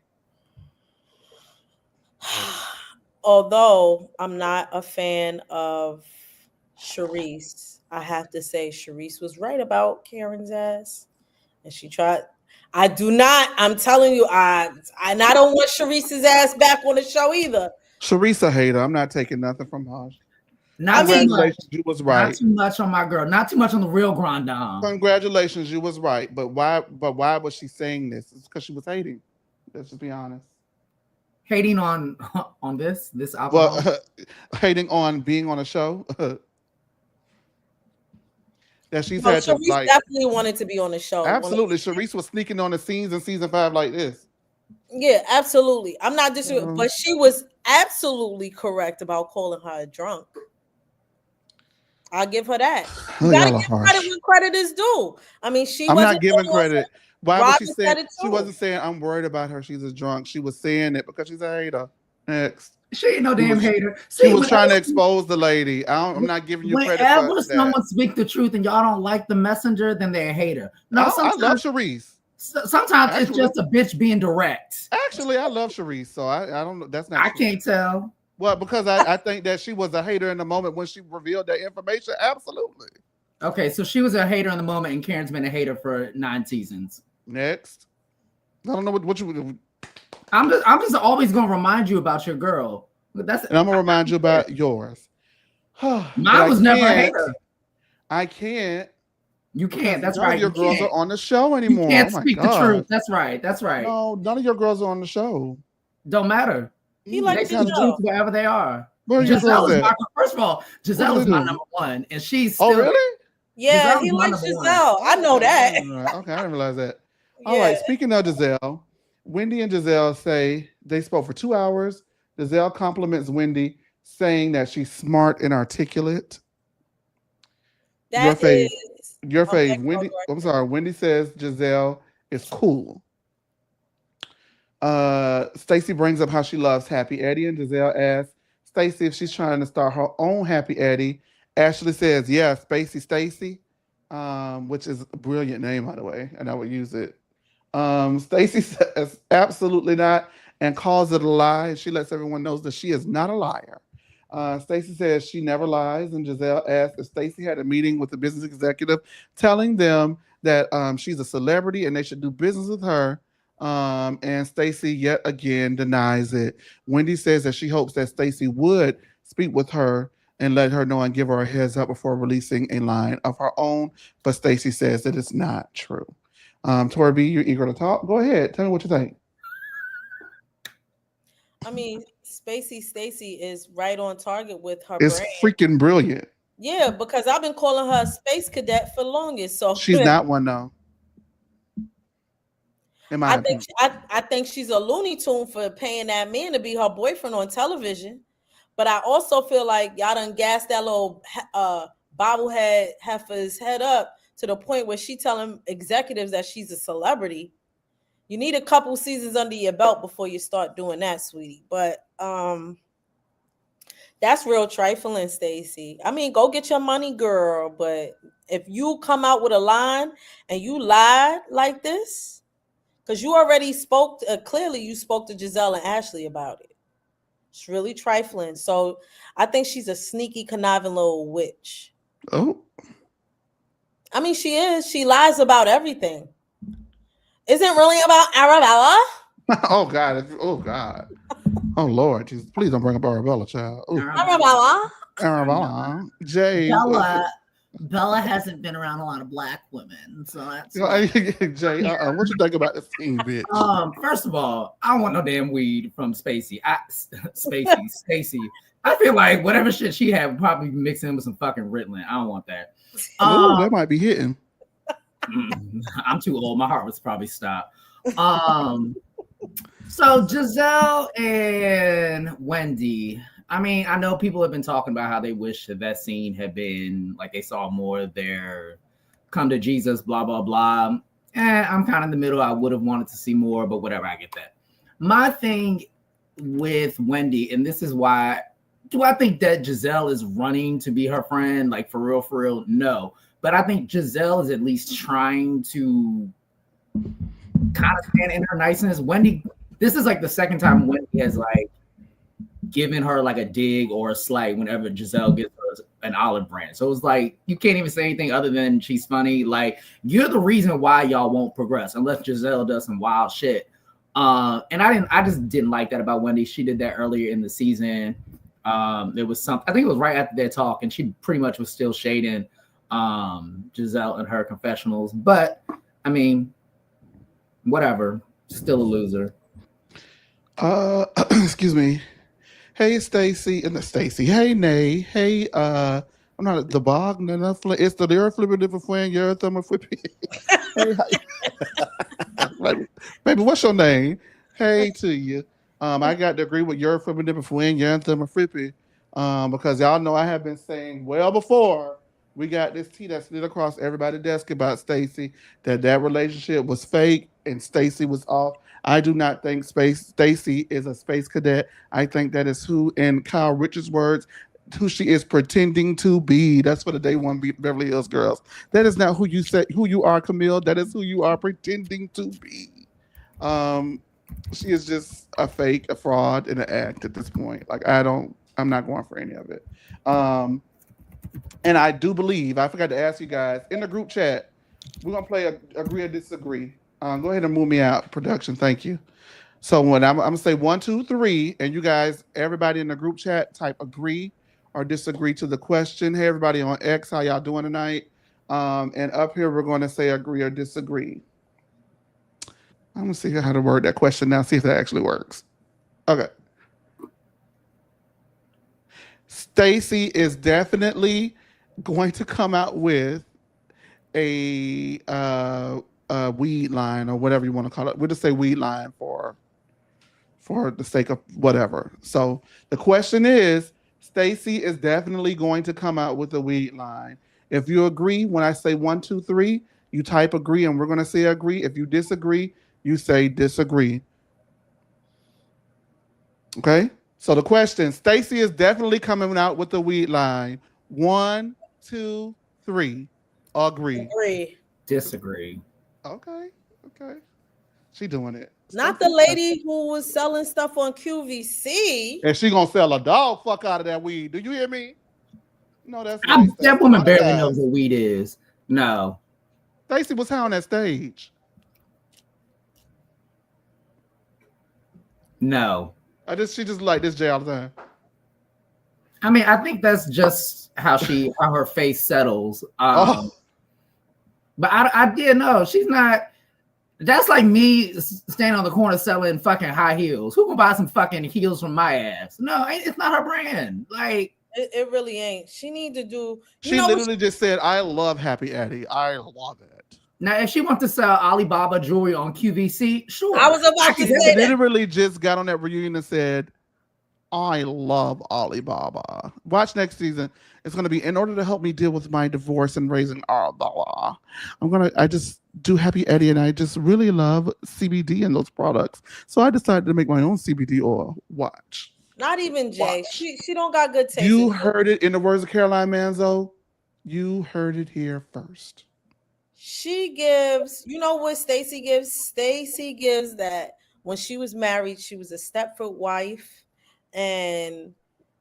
although I'm not a fan of Sharice, I have to say Sharice was right about Karen's ass. and she tried. I do not. I'm telling you, I don't want Sharice's ass back on the show either. Sharice a hater. I'm not taking nothing from her. Not too much. You was right. Not too much on my girl. Not too much on the real Grand Dame. Congratulations, you was right. But why was she saying this? It's because she was hating. Let's just be honest. Hating on this alcohol? Well, hating on being on a show. That she's had to Sharice definitely wanted to be on the show. Absolutely. Sharice was sneaking on the scenes in season 5 like this. Yeah, absolutely. I'm not disagreeing, but she was absolutely correct about calling her a drunk. I'll give her that. You gotta give credit when credit is due. I mean, I'm not giving credit. Why was she saying she wasn't saying I'm worried about her? She's a drunk. She was saying it because she's a hater. Next. She ain't no damn hater. She was trying to expose the lady. I'm not giving you credit for that. Whenever someone speaks the truth and y'all don't like the messenger, then they're a hater. No, I love Sharice. Sometimes it's just a bitch being direct. Actually, I love Sharice, so I don't know. That's not. I can't tell. Well, because I think that she was a hater in the moment when she revealed that information. Absolutely. Okay, so she was a hater in the moment, and Karen's been a hater for 9 seasons. Next, I don't know what you. I'm just always gonna remind you about your girl. And I'm gonna remind you about yours. Mine was never a hater. I can't. You can't. That's none right. Of your girls are on the show anymore. You can't speak the truth. That's right. That's right. No, none of your girls are on the show. Don't matter. He likes the truth wherever they are. Giselle is first of all, Giselle is my number 1, and she's still. Oh really? Yeah, Giselle he likes Giselle. I know that. Okay, I didn't realize that. Yeah. All right. Speaking of Giselle, Wendy and Giselle say they spoke for 2 hours. Giselle compliments Wendy, saying that she's smart and articulate. Your fave. Wendy. I'm sorry. Wendy says Giselle is cool. Stacy brings up how she loves Happy Eddie, and Giselle asks Stacy if she's trying to start her own Happy Eddie. Ashley says, "Yeah, Spacey Stacy," which is a brilliant name, by the way, and I would use it. Stacy says absolutely not and calls it a lie. She lets everyone know that she is not a liar. Stacy says she never lies, and Giselle asks if Stacy had a meeting with the business executive telling them that she's a celebrity and they should do business with her. And Stacy yet again denies it. Wendy says that she hopes that Stacy would speak with her and let her know and give her a heads up before releasing a line of her own. But Stacy says that it's not true. Tori B, you're eager to talk? Go ahead. Tell me what you think. I mean, Stacy is right on target with her It's brand. Freaking brilliant. Yeah, because I've been calling her a space cadet for longest. So she's not one though. I think she's a Looney Tune for paying that man to be her boyfriend on television. But I also feel like y'all done gassed that little bobblehead heifer's head up to the point where she telling executives that she's a celebrity. You need a couple seasons under your belt before you start doing that, sweetie. But that's real trifling, Stacy. I mean, go get your money, girl. But if you come out with a line and you lied like this, because you already spoke, clearly you spoke to Giselle and Ashley about it. It's really trifling. So I think she's a sneaky, conniving little witch. Oh. I mean, she is. She lies about everything. Isn't really about Arabella? Oh, God. Oh, God. Oh, Lord. Jesus. Please don't bring up Arabella, child. Ooh. Arabella. Jay. Bella hasn't been around a lot of black women, so that's Jay. What you think about this team, bitch? First of all, I don't want no damn weed from Stacy. Stacy. I feel like whatever shit she had would probably be mixed in with some fucking Ritalin. I don't want that. That might be hitting. I'm too old. My heart was probably stopped. So Giselle and Wendy. I mean, I know people have been talking about how they wish that scene had been like they saw more of their come to Jesus, blah, blah, blah. I'm kind of in the middle. I would have wanted to see more, but whatever, I get that. My thing with Wendy, and this is why, do I think that Giselle is running to be her friend? Like for real? No. But I think Giselle is at least trying to kind of stand in her niceness. Wendy, this is like the second time Wendy has like given her like a dig or a slight whenever Giselle gives her an olive branch. So it was like you can't even say anything other than she's funny. Like you're the reason why y'all won't progress unless Giselle does some wild shit. And I just didn't like that about Wendy. She did that earlier in the season. There was I think it was right after their talk, and she pretty much was still shading Giselle and her confessionals. But I mean, whatever. Still a loser. Excuse me. Hey, Stacy. And Stacy. Hey, Nay. Hey, I'm not the bog. It's the lyric flipping different friend. You're a thumb flipping. Baby, what's your name? Hey to you. I got to agree with your flipping different friend. You're a thumb flipping. Because y'all know I have been saying well before we got this tea that slid across everybody's desk about Stacy that relationship was fake and Stacy was off. I do not think Stacy is a space cadet. I think that is who, in Kyle Richards' words, who she is pretending to be. That's for the day one Beverly Hills girls. That is not who you are, Camille. That is who you are pretending to be. She is just a fake, a fraud, and an act at this point. Like I'm not going for any of it. And I do believe, I forgot to ask you guys, in the group chat, we're going to play agree or disagree. Go ahead and move me out, production. Thank you. So when I'm going to say 1, 2, 3, and you guys, everybody in the group chat, type agree or disagree to the question. Hey, everybody on X, how y'all doing tonight? And up here, we're going to say agree or disagree. I'm going to see how to word that question now, see if that actually works. Okay. Stacy is definitely going to come out with a weed line or whatever you want to call it. We'll just say weed line for the sake of whatever. So the question is, Stacy is definitely going to come out with a weed line. If you agree, when I say 1, 2, 3, you type agree, and we're going to say agree. If you disagree, you say disagree. Okay? So the question, Stacy is definitely coming out with the weed line. 1, 2, 3. Agree. Agree. Disagree. Okay. She doing it. Not the lady who was selling stuff on QVC. And she gonna sell a dog fuck out of that weed. Do you hear me? No, that's nice. That woman barely knows what weed is. No. Stacy was high on that stage. No. She just like this Jay all the time. I mean, I think that's just how her face settles. But I did know she's not. That's like me standing on the corner selling fucking high heels. Who can buy some fucking heels from my ass? No, it's not her brand. Like it really ain't. She need to do. She literally just said, "I love Happy Eddie. I love it." Now, if she wants to sell Alibaba jewelry on QVC, sure. I was about to say that. Literally just got on that reunion and said, "I love Alibaba." Watch next season. It's going to be, in order to help me deal with my divorce and raising Alibaba, I just do Happy Eddie, and I just really love CBD and those products. So I decided to make my own CBD oil. Watch. Not even Jay. Watch. She don't got good taste. You heard it in the words of Caroline Manzo. You heard it here first. She gives, you know what Stacy gives? Stacy gives that when she was married, she was a Stepford wife, and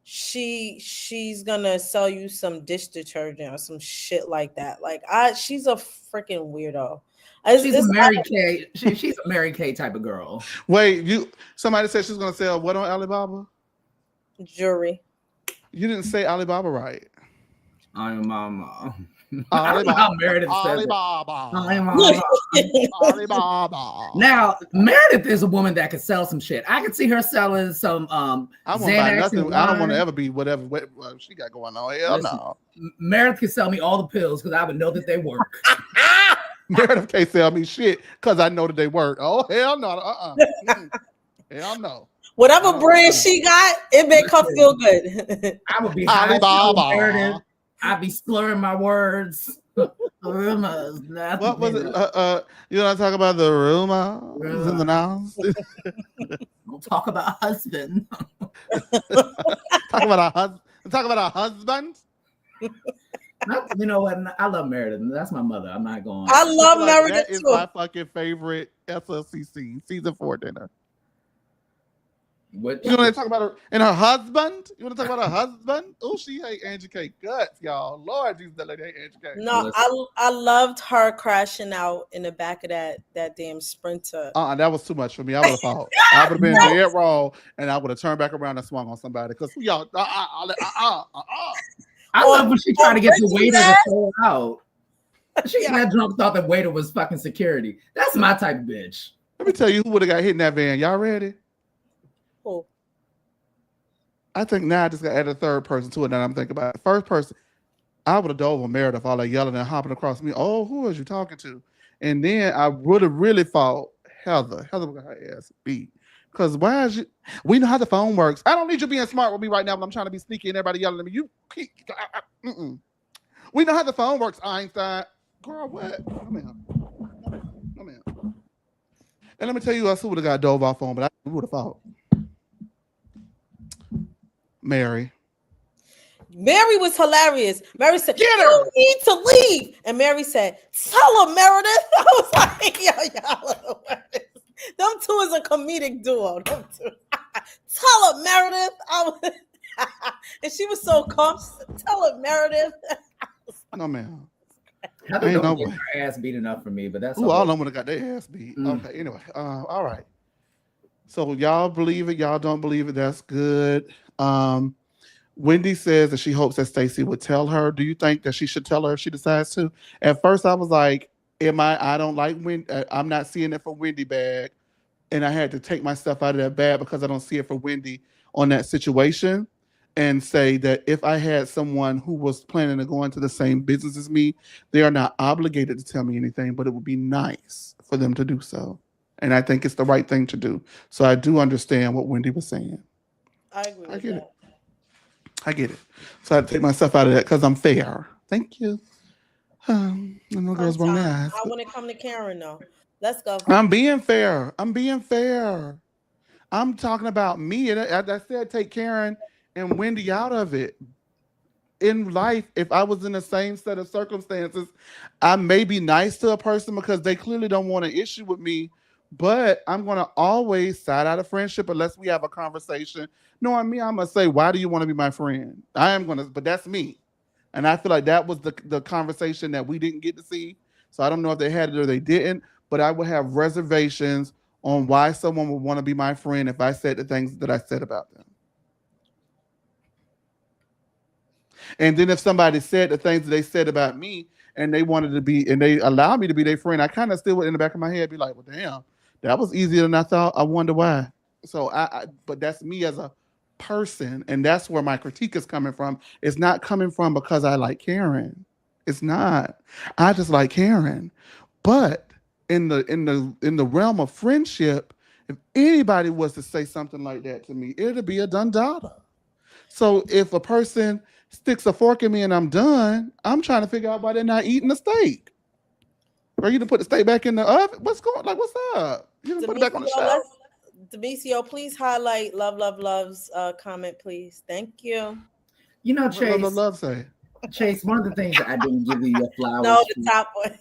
she's gonna sell you some dish detergent or some shit like that. Like she's a freaking weirdo. She's a Mary Kay. She's a Mary Kay type of girl. Wait, somebody said she's gonna sell what on Alibaba? Jewelry. You didn't say Alibaba right. Alibaba. Now, Meredith is a woman that could sell some shit. I could see her selling some I won't buy nothing. I don't want to ever be whatever she got going on. Hell no. Meredith can sell me all the pills because I would know that they work. Meredith can't sell me shit because I know that they work. Oh, hell no. Hell no. Whatever brand she got, it make her feel good. I would be Meredith. I'd be slurring my words. Rumors. What was it? You want to talk about the rumors in the house? We'll talk about husband. Talk about a husband. You know what? I love Meredith. That's my mother. I'm not going. I love Meredith too. That is my fucking favorite SLCC season 4 dinner. What? You want to talk about her and her husband? You want to talk about her husband? Oh, she hate Angie K guts, y'all. Lord Jesus, that lady hate Angie K. No, I loved her crashing out in the back of that damn Sprinter. That was too much for me. I would have fought. I would have been dead wrong, and I would have turned back around and swung on somebody. Because y'all, I love when she tried to get the Richie's waiter to ass? throw her out. She got drunk, thought the waiter was fucking security. That's my type of bitch. let me tell you who would have got hit in that van. Y'all ready? Oh, I think now I just got to add a third person to it. Now I'm thinking about it. First person, I would have dove on Meredith, all that yelling and hopping across me. Oh, who was you talking to? And then I would have really fought Heather. Heather got her ass beat. Because why is you? We know how the phone works. I don't need you being smart with me right now, but I'm trying to be sneaky and everybody yelling at me. You keep. We know how the phone works, Einstein. Girl, what? Come here. Come here. And let me tell you else who would have got dove off on, but I would have fought. Mary. Mary was hilarious. Mary said, Get her! "You need to leave," and Mary said, "Tell her, Meredith." I was like, "Yo, y'all are the worst. Them two is a comedic duo. Them two. Tell her, Meredith." And she was so calm. She said, "Tell her, Meredith." No, man. Heather Ain't don't no get way. her ass beat enough for me, but that's Ooh, all of them would have got their ass beat. Okay, anyway. All right. So y'all believe it, y'all don't believe it. That's good. Wendy says that she hopes that Stacy would tell her. Do you think that she should tell her if she decides to? At first, I was like, I don't like Wendy. I'm not seeing it for Wendy bag. And I had to take my stuff out of that bag because I don't see it for Wendy on that situation. And say that if I had someone who was planning to go into the same business as me, they are not obligated to tell me anything, but it would be nice for them to do so. And I think it's the right thing to do. So I do understand what Wendy was saying. I agree. I get it. I get it. So I had to take myself out of that because I'm fair. Thank you. And the girls wrong their eyes. I want to come to Karen though. Let's go. I'm being fair. I'm being fair. I'm talking about me. And as I said, take Karen and Wendy out of it. In life, if I was in the same set of circumstances, I may be nice to a person because they clearly don't want an issue with me, but I'm going to always side out of friendship unless we have a conversation. Knowing me, I'm going to say, why do you want to be my friend? I am going to, but that's me. And I feel like that was the conversation that we didn't get to see. So I don't know if they had it or they didn't, but I would have reservations on why someone would want to be my friend if I said the things that I said about them. And then if somebody said the things that they said about me and they wanted to be, and they allowed me to be their friend, I kind of still would in the back of my head be like, well, damn, that was easier than I thought. I wonder why. So but that's me as a person. And that's where my critique is coming from. It's not coming from because I like Karen. It's not. I just like Karen. But in the realm of friendship, if anybody was to say something like that to me, it'd be a dundada. So if a person sticks a fork in me and I'm done, I'm trying to figure out why they're not eating the steak. Or you done put the steak back in the oven? What's up? You done put it back on the shelf? Demisio, please highlight Love's comment, please. Thank you. You know, Chase. What love say? Chase, one of the things that I didn't give you your flowers. No, the top one.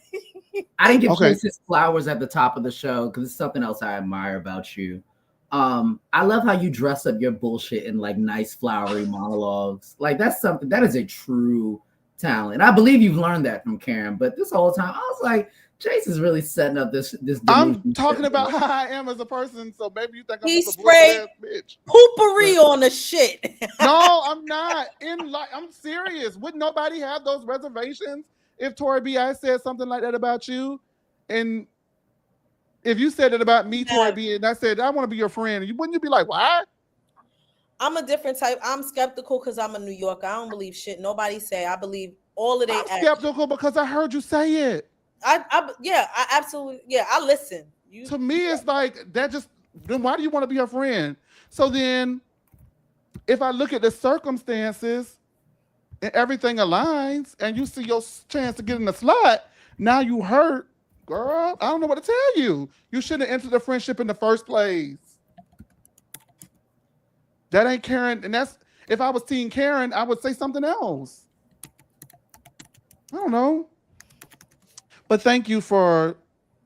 I didn't give Chase his flowers at the top of the show because it's something else I admire about you. I love how you dress up your bullshit in like nice flowery monologues. Like that's something that is a true talent. I believe you've learned that from Karen, but this whole time I was like, Chase is really setting up this. I'm talking about how I am as a person, so maybe you think I'm just a bullshit bitch. Poopery on the shit. No, I'm not. I'm serious. Would nobody have those reservations if Tori B.I. said something like that about you? And if you said it about me, Tori B, and I said, I want to be your friend, wouldn't you be like, why? I'm a different type. I'm skeptical because I'm a New Yorker. I don't believe shit nobody say. I believe all of their actions. Skeptical because I heard you say it. I absolutely, I listen. To me, it's like, then why do you want to be her friend? So then, if I look at the circumstances and everything aligns and you see your chance to get in the slot, now you hurt. Girl, I don't know what to tell you. You shouldn't have entered the friendship in the first place. That ain't Karen. And that's, if I was Team Karen, I would say something else. I don't know. But thank you for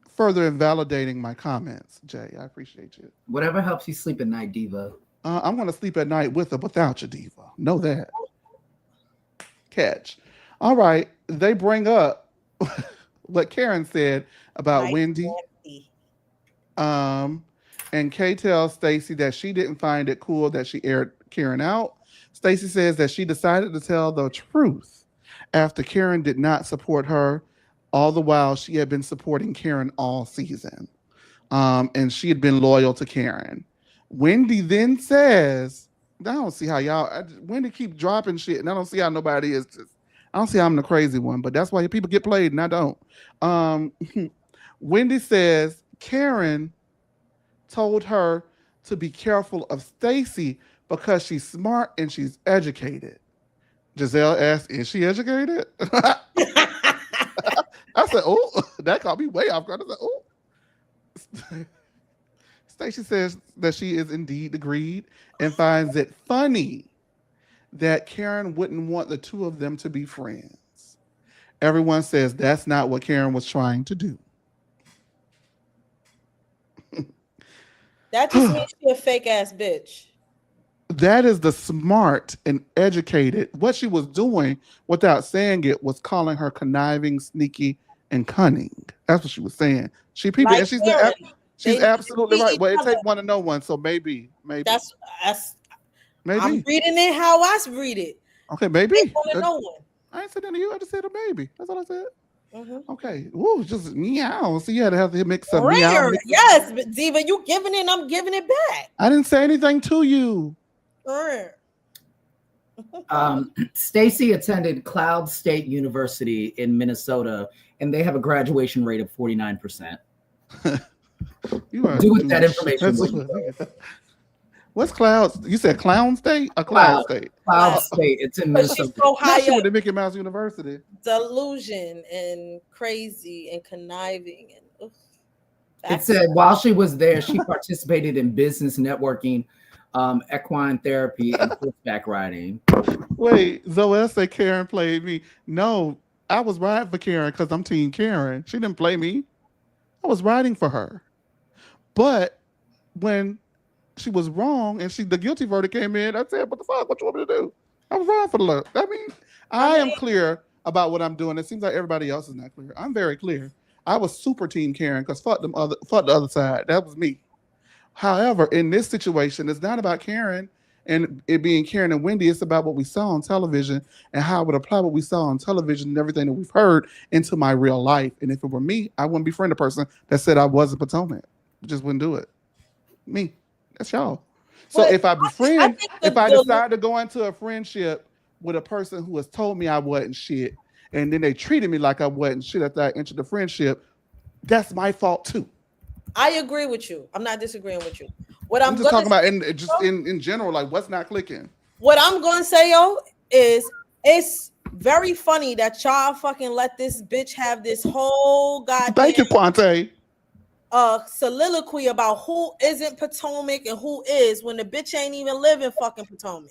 further invalidating my comments, Jay. I appreciate you. Whatever helps you sleep at night, Diva. I'm going to sleep at night with or without you, diva. Know that. Catch. All right. They bring up what Karen said about Nice, Wendy. nasty. Um, and Kay tells Stacy that she didn't find it cool that she aired Karen out. Stacy says that she decided to tell the truth after Karen did not support her, all the while she had been supporting Karen all season. And she had been loyal to Karen. Wendy then says, I don't see how Wendy keep dropping shit, and I don't see how nobody is just, I don't see how I'm the crazy one, but that's why people get played and I don't. Um, Wendy says Karen told her to be careful of Stacy because she's smart and she's educated. Giselle asked, "Is she educated?" I said, "Oh, that caught me way off guard." I said, "Oh." Stacy says that she is indeed agreed and finds it funny that Karen wouldn't want the two of them to be friends. Everyone says that's not what Karen was trying to do. That just means she a fake ass bitch. That is the smart and educated. What she was doing without saying it was calling her conniving, sneaky, and cunning. That's what she was saying. She people, Like and Karen. she's They absolutely beat right. each Well, it other. takes one to know one, so maybe. That's I'm Maybe. reading it how I read it. Okay, They maybe. want to know one. I ain't said that to you. I just said a maybe. That's all I said. Mm-hmm. Okay. Ooh, just meow. So you had to have to mix some meow. Rare, yes, but Diva, you giving it, I'm giving it back. I didn't say anything to you. Rare. Stacy attended Cloud State University in Minnesota, and they have a graduation rate of 49%. You are Do with that information. What's Clouds? You said Clown State or Cloud State? Cloud State. It's in But she's Minnesota. so high She went up. to Mickey Mouse University. Delusion and crazy and conniving and It said while she was there, she participated in business networking, equine therapy, and horseback riding. Wait, Zoe said Karen played me. No, I was riding for Karen because I'm Team Karen. She didn't play me. I was riding for her. But when she was wrong and the guilty verdict came in, I said, "What the fuck? What you want me to do?" I was riding for the love. I mean, I am clear about what I'm doing. It seems like everybody else is not clear. I'm very clear. I was super Team Karen because fuck the other side. That was me. However, in this situation, it's not about Karen and it being Karen and Wendy. It's about what we saw on television and how I would apply what we saw on television and everything that we've heard into my real life. And if it were me, I wouldn't befriend a person that said I wasn't Potomac. I just wouldn't do it. Me. That's y'all. So But if I befriend, I decide to go into a friendship with a person who has told me I wasn't shit, and then they treated me like I wasn't shit after I entered the friendship, that's my fault too. I agree with you. I'm not disagreeing with you. What I'm just talking about in general, like what's not clicking. What I'm gonna say, yo, is it's very funny that y'all fucking let this bitch have this whole goddamn Thank you, Quante. Soliloquy about who isn't Potomac and who is when the bitch ain't even live in fucking Potomac.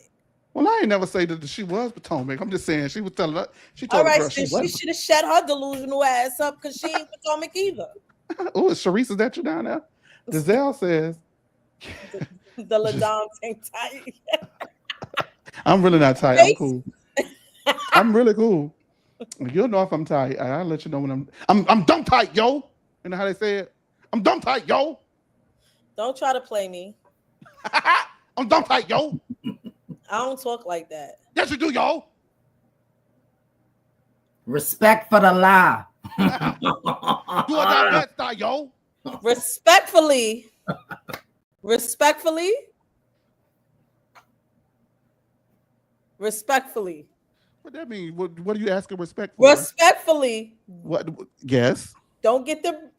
Well, I ain't never say that she was Potomac. I'm just saying she was telling her. She told All right, her she she should have shut her delusional ass up because she ain't Potomac either. Oh, is Sharice, is that you down there? Giselle says The Ladon ain't tight. I'm really not tight. I'm cool. I'm really cool. You'll know if I'm tight. I'll let you know when I'm dumb tight, yo. You know how they say it? I'm dumb tight, yo. Don't try to play me. I'm dumb tight, yo. I don't talk like that. Yes, you do, yo. Respect for the lie. Do it that best, yo. Respectfully. What that mean? What are you asking respect for? Respectfully. What? Yes. Don't get the.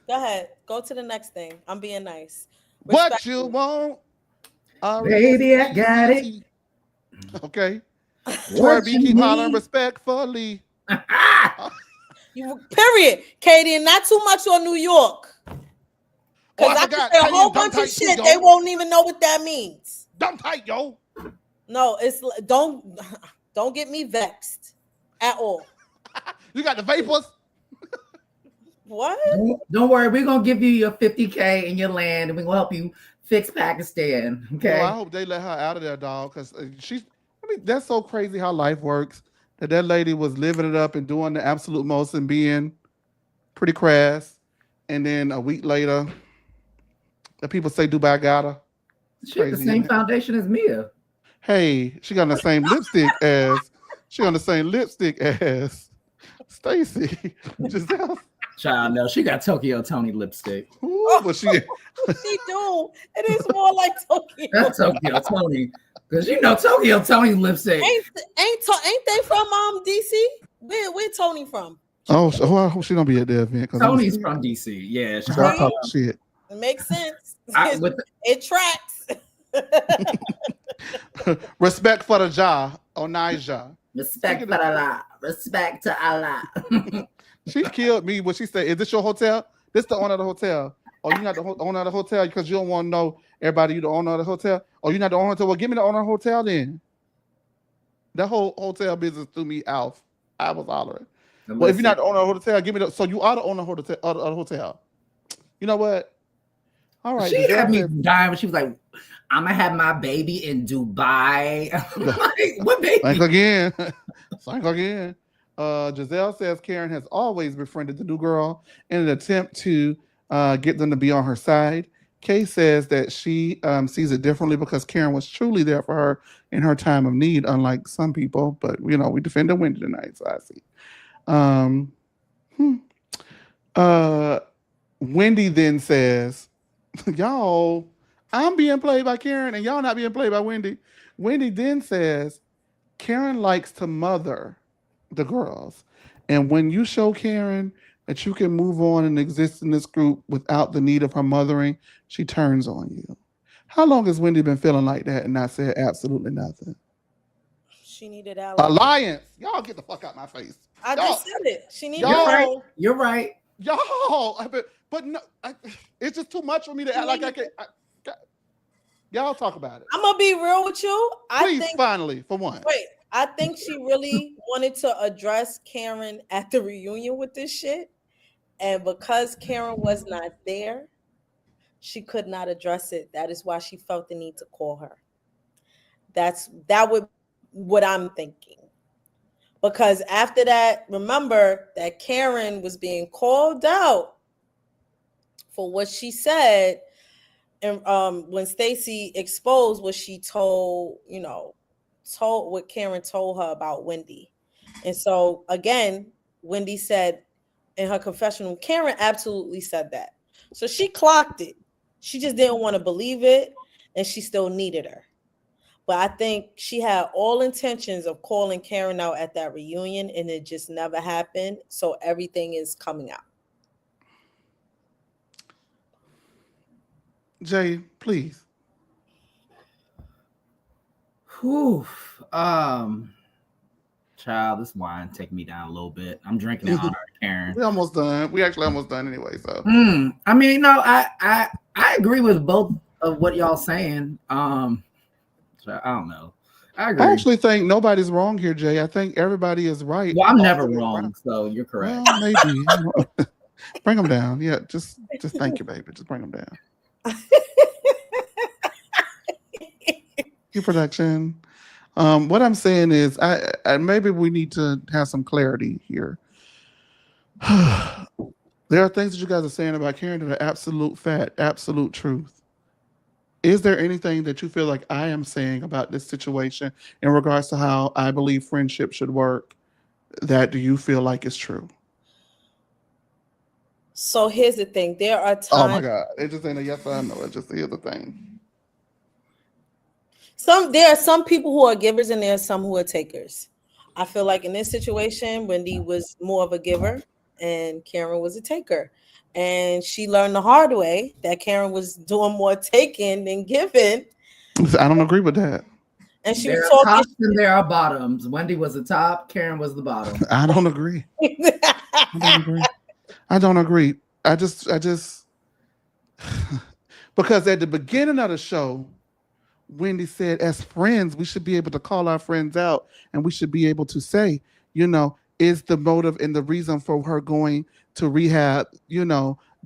Go ahead. Go to the next thing. I'm being nice. What you want? Baby, I got it. Okay. Troy B keep hollering respectfully. Period, Katie, and not too much on New York. Because I can say a whole bunch of shit, they won't even know what that means. Dumb tight, yo. No, it's don't get me vexed at all. You got the vapors? What? Don't worry, we're gonna give you your 50K in your land, and we're gonna help you Fix Pakistan. Okay. Well, I hope they let her out of there, dog, because she's. I mean, that's so crazy how life works. That lady was living it up and doing the absolute most and being pretty crass, and then a week later, the people say Dubai got her. It's She had the crazy, same isn't it? foundation as Mia. Hey, she got the same lipstick as. She on the same lipstick as Stacy. Giselle. Child, no, she got Tokyo Tony lipstick. Ooh, but she. She do. It is more like Tokyo. That's Tokyo Tony. Because you know Tokyo Tony lipstick. Ain't they from DC? Where Tony from? Oh, I hope she don't be at the event. Tony's from DC. Yeah, she's Stop talking shit. It makes sense. It tracks. Respect for the Jah, Onijah. Respect for Allah. Respect to Allah. She killed me when she said, "Is this your hotel? This the owner of the hotel? Oh, you're not the owner of the hotel because you don't want to know everybody. You the owner of the hotel? Oh, you're not the owner of the hotel? Well, give me the owner of the hotel then." That whole hotel business threw me out. I was hollering. Well, if you're not the owner of the hotel, give me the. So you are the owner of the hotel. You know what? All right. She had me dying when she was like, "I'm gonna have my baby in Dubai." Like, what baby? Thank again. Thank again. Giselle says Karen has always befriended the new girl in an attempt to get them to be on her side. Kay says that she sees it differently because Karen was truly there for her in her time of need, unlike some people. But, you know, we defended Wendy tonight, so I see. Wendy then says, y'all, I'm being played by Karen and y'all not being played by Wendy. Wendy then says, Karen likes to mother the girls. And when you show Karen that you can move on and exist in this group without the need of her mothering, she turns on you. How long has Wendy been feeling like that and not said absolutely nothing? She needed alliance. Y'all get the fuck out my face. I just said it. She needed You're right. Y'all, but no, it's just too much for me to act like I can't. Y'all talk about it. I'm gonna be real with you. Please, finally, for one. Wait, I think she really wanted to address Karen at the reunion with this shit. And because Karen was not there, she could not address it. That is why she felt the need to call her. That would what I'm thinking. Because after that, remember that Karen was being called out for what she said. And when Stacy exposed what she told what Karen told her about Wendy. And so again, Wendy said in her confessional, Karen absolutely said that. So she clocked it. She just didn't want to believe it, and she still needed her. But I think she had all intentions of calling Karen out at that reunion, and it just never happened. So everything is coming out. Jay, please. Whew. Child, this wine take me down a little bit. I'm drinking in honor of Karen. We're almost done. We actually almost done anyway. So I mean, no, I agree with both of what y'all saying. So I don't know. I agree. I actually think nobody's wrong here, Jay. I think everybody is right. Well, I'm never wrong, so you're correct. Well, maybe. Bring them down. Yeah, just thank you, baby. Just bring them down. Your production. What I'm saying is, I maybe we need to have some clarity here. There are things that you guys are saying about Karen that are absolute fact, absolute truth. Is there anything that you feel like I am saying about this situation in regards to how I believe friendship should work that do you feel like is true? So here's the thing. There are times. Oh my God. It just ain't a yes or no. It just here's the thing. There are some people who are givers and there are some who are takers. I feel like in this situation, Wendy was more of a giver and Karen was a taker. And she learned the hard way that Karen was doing more taking than giving. I don't agree with that. And she there was are talking. Tops and there are bottoms. Wendy was the top. Karen was the bottom. I don't agree. I don't agree. I just because at the beginning of the show, Wendy said, as friends, we should be able to call our friends out and we should be able to say, is the motive and the reason for her going to rehab,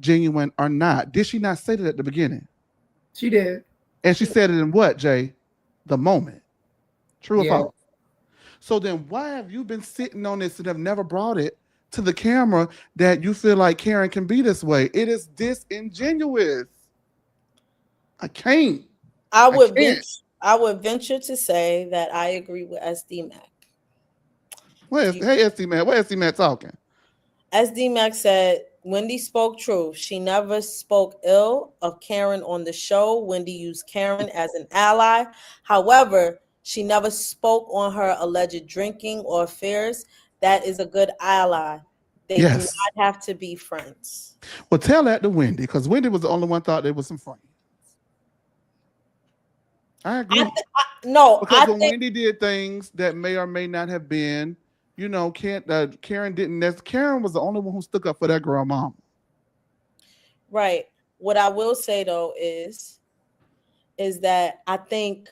genuine or not? Did she not say that at the beginning? She did. And she said it in what, Jay? The moment. True or Yeah. false? So then why have you been sitting on this and have never brought it to the camera that you feel like Karen can be this way? It is disingenuous. I can't. I I would can't. venture. I would venture to say that I agree with SD Mac. Where's hey SD man? Where's SD man talking? SD Mac said Wendy spoke truth. She never spoke ill of Karen on the show. Wendy used Karen as an ally. However, she never spoke on her alleged drinking or affairs. That is a good ally. They do Yes. not have to be friends. Well, tell that to Wendy, because Wendy was the only one thought they was some friends. I agree. No, Because I when think Wendy did things that may or may not have been, Karen didn't. Karen was the only one who stuck up for that girl mom. right. What I will say though is that I think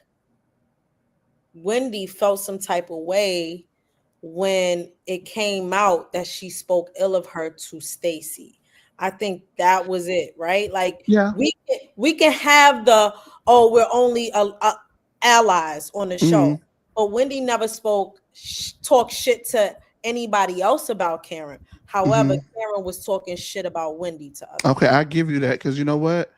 Wendy felt some type of way when it came out that she spoke ill of her to Stacy. I think that was it, right? Like Yeah. we can have the oh we're only allies on the Mm-hmm. show, but Wendy never spoke talk shit to anybody else about Karen. However, Mm-hmm. Karen was talking shit about Wendy to other Okay, people. I give you that, because you know what?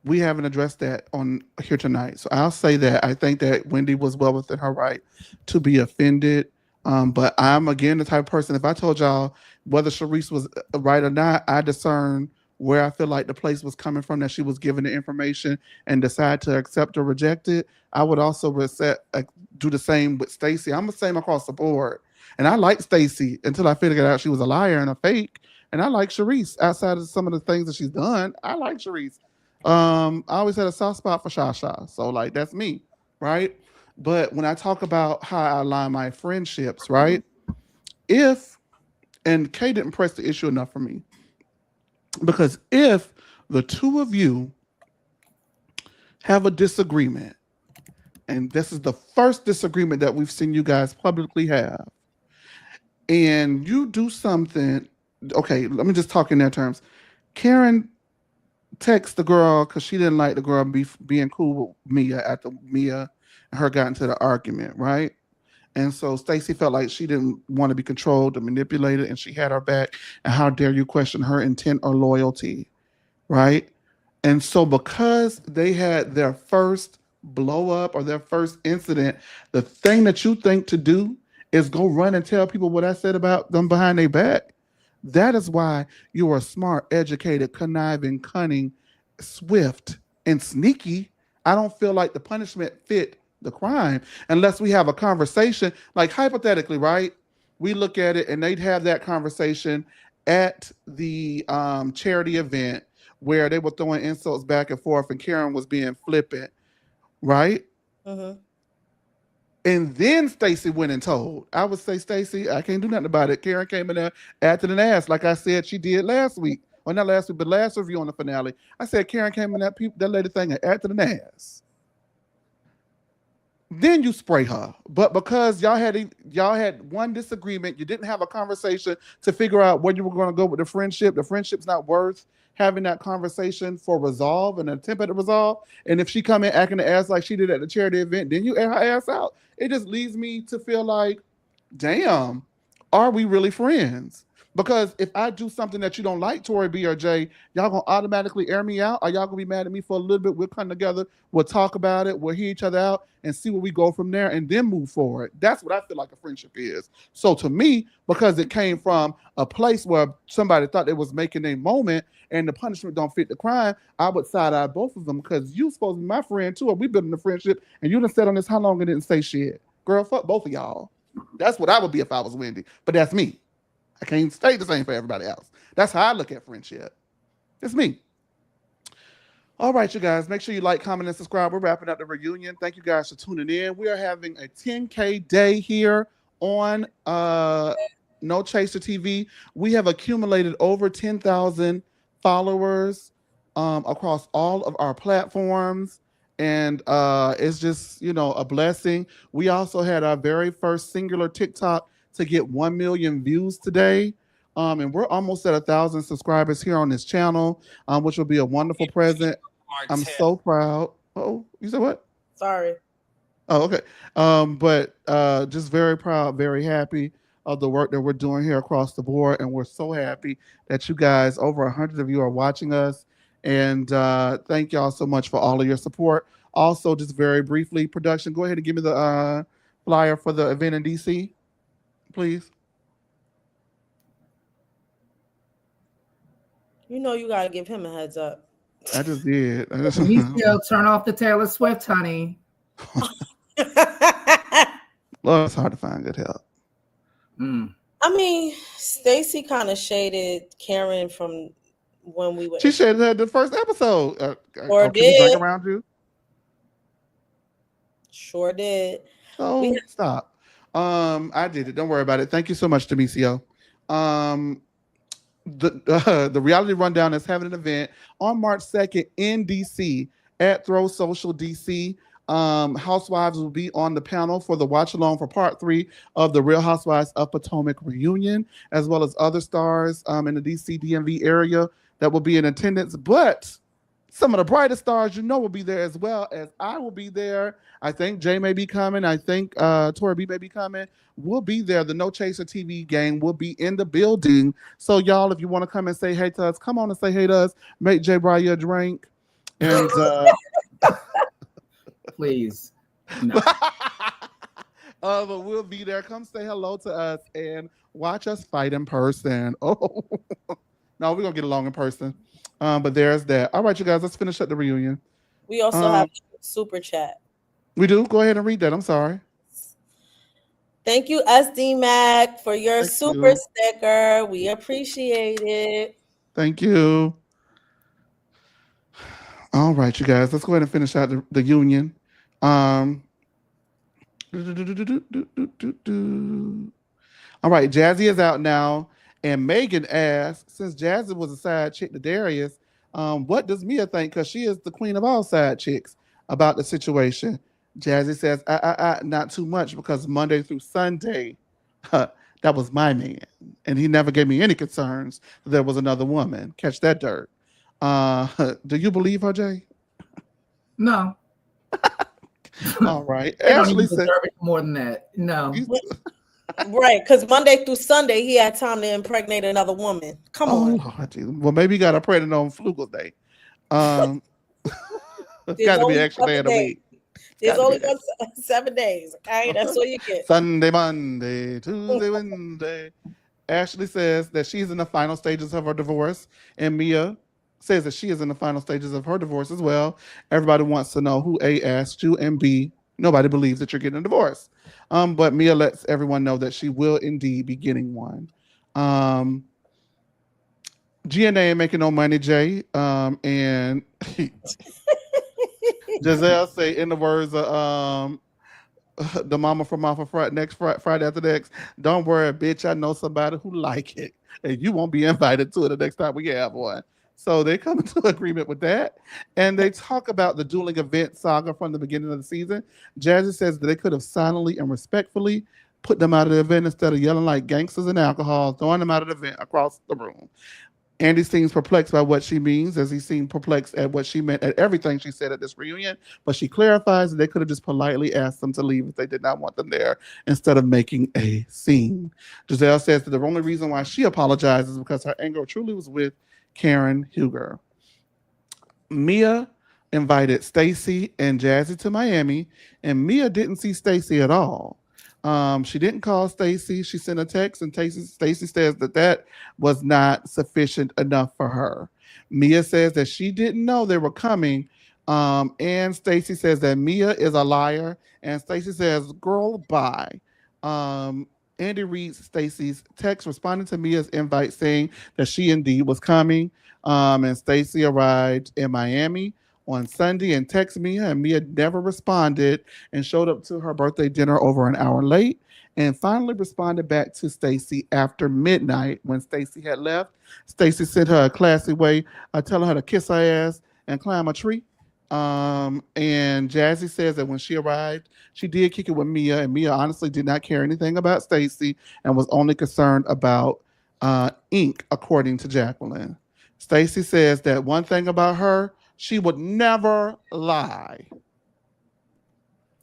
We haven't addressed that on here tonight. So I'll say that I think that Wendy was well within her right to be offended. But I'm again the type of person, if I told y'all whether Sharice was right or not, I discern where I feel like the place was coming from that she was given the information and decide to accept or reject it. I would also do the same with Stacy. I'm the same across the board. And I like Stacy until I figured out she was a liar and a fake. And I like Sharice outside of some of the things that she's done. I like Sharice. I always had a soft spot for Shasha. So like that's me, right? But when I talk about how I align my friendships, right? If and Kay didn't press the issue enough for me. Because if the two of you have a disagreement, and this is the first disagreement that we've seen you guys publicly have, and you do something, okay, let me just talk in their terms. Karen text the girl because she didn't like the girl being cool with Mia after Mia and her got into the argument, right? And so Stacy felt like she didn't want to be controlled or manipulated, and she had her back. And how dare you question her intent or loyalty, right? And so because they had their first blow up or their first incident, the thing that you think to do is go run and tell people what I said about them behind their back. That is why you are smart, educated, conniving, cunning, swift, and sneaky. I don't feel like the punishment fit the crime unless we have a conversation. Like hypothetically, right? We look at it and they'd have that conversation at the charity event where they were throwing insults back and forth and Karen was being flippant, right? Mm-hmm. And then Stacy went and told. I would say, Stacy, I can't do nothing about it. Karen came in there acting an ass, like I said she did last week. Or not last week, but last review on the finale. I said Karen came in that lady thing and acted an ass. Then you spray her. But because y'all had one disagreement, you didn't have a conversation to figure out where you were going to go with the friendship. The friendship's not worth having that conversation for resolve and an attempt at a resolve. And if she come in acting the ass like she did at the charity event, then you air her ass out. It just leads me to feel like, damn, are we really friends? Because if I do something that you don't like, Tori B or J, y'all gonna automatically air me out? Are y'all gonna be mad at me for a little bit? We'll come together, we'll talk about it, we'll hear each other out and see where we go from there and then move forward. That's what I feel like a friendship is. So to me, because it came from a place where somebody thought they was making a moment and the punishment don't fit the crime, I would side eye both of them because you supposed to be my friend too, or we been in a friendship and you done sat on this how long and didn't say shit. Girl, fuck both of y'all. That's what I would be if I was Wendy. But that's me. I can't stay the same for everybody else. That's how I look at friendship. It's me. All right, you guys, make sure you like, comment, and subscribe. We're wrapping up the reunion. Thank you guys for tuning in. We are having a 10K day here on No Chaser TV. We have accumulated over 10,000 followers across all of our platforms. And it's just, a blessing. We also had our very first singular TikTok to get 1 million views today. And we're almost at 1,000 subscribers here on this channel, which will be a wonderful present. I'm so proud. Oh, you said what? Sorry. Oh, okay. But just very proud, very happy of the work that we're doing here across the board, and we're so happy that you guys, over 100 of you, are watching us, and thank y'all so much for all of your support. Also, just very briefly, production, go ahead and give me the flyer for the event in DC, please. You know you gotta give him a heads up. I just did. Amicio, turn off the Taylor Swift, honey. Lord, it's hard to find good help. Mm. I mean, Stacy kind of shaded Karen from when we were. She shaded the first episode. Or Can we drink did. around you? Sure did. So stop. I did it. Don't worry about it. Thank you so much, Demisio. The reality rundown is having an event on March 2nd in DC at Throw Social DC. Housewives will be on the panel for the watch along for part 3 of the Real Housewives of Potomac reunion, as well as other stars in the DC DMV area that will be in attendance. But some of the brightest stars will be there, as well as I will be there. I think Jay may be coming. I think Tori B may be coming. We'll be there. The No Chaser TV gang will be in the building. So y'all, if you want to come and say hey to us, come on and say hey to us. Make Jay buy you a drink. And please. No. But we'll be there. Come say hello to us and watch us fight in person. Oh, no, we're going to get along in person. But there's that. All right, you guys, let's finish up the reunion. We also have super chat. We do? Go ahead and read that. I'm sorry. Thank you, SD Mac, for your super sticker. We appreciate it. Thank you. All right, you guys, let's go ahead and finish out the union. All right, Jazzy is out now, and Megan asks, since Jazzy was a side chick to Darius, what does Mia think? Because she is the queen of all side chicks about the situation. Jazzy says, not too much, because Monday through Sunday, that was my man, and he never gave me any concerns that there was another woman. Catch that dirt. Do you believe her, Jay? No. All right. Ashley said more than that. No. Right, because Monday through Sunday he had time to impregnate another woman. Come on. Lord, well, maybe he got a pregnant on Flugel Day. It's got to be extra day of the week. There's only 7 days. Okay, that's all you get. Sunday, Monday, Tuesday, Wednesday. Ashley says that she's in the final stages of her divorce, and Mia says that she is in the final stages of her divorce as well. Everybody wants to know who A asked you, and B, nobody believes that you're getting a divorce. But Mia lets everyone know that she will indeed be getting one. GNA ain't making no money, Jay. And Giselle say, in the words of the mama from off of next Friday after next, don't worry, bitch, I know somebody who like it, and you won't be invited to it the next time we have one. So they come into agreement with that, and they talk about the dueling event saga from the beginning of the season. Jazzy says that they could have silently and respectfully put them out of the event instead of yelling like gangsters and alcohol, throwing them out of the event across the room. Andy seems perplexed by what she means, as he seemed perplexed at what she meant at everything she said at this reunion, but she clarifies that they could have just politely asked them to leave if they did not want them there, instead of making a scene. Giselle says that the only reason why she apologizes is because her anger truly was with Karen Huger. Mia invited Stacy and Jazzy to Miami, and Mia didn't see Stacy at all. She didn't call Stacy. She sent a text, and Stacy says that was not sufficient enough for her. Mia says that she didn't know they were coming, and Stacy says that Mia is a liar, and Stacy says, girl, bye. Andy reads Stacy's text responding to Mia's invite, saying that she indeed was coming. And Stacy arrived in Miami on Sunday and texted Mia, and Mia never responded and showed up to her birthday dinner over an hour late, and finally responded back to Stacy after midnight. When Stacy had left, Stacy sent her a classy way, telling her to kiss her ass and climb a tree. And Jazzy says that when she arrived, she did kick it with Mia, and Mia honestly did not care anything about Stacy and was only concerned about ink, according to Jacqueline. Stacy says that one thing about her, She would never lie.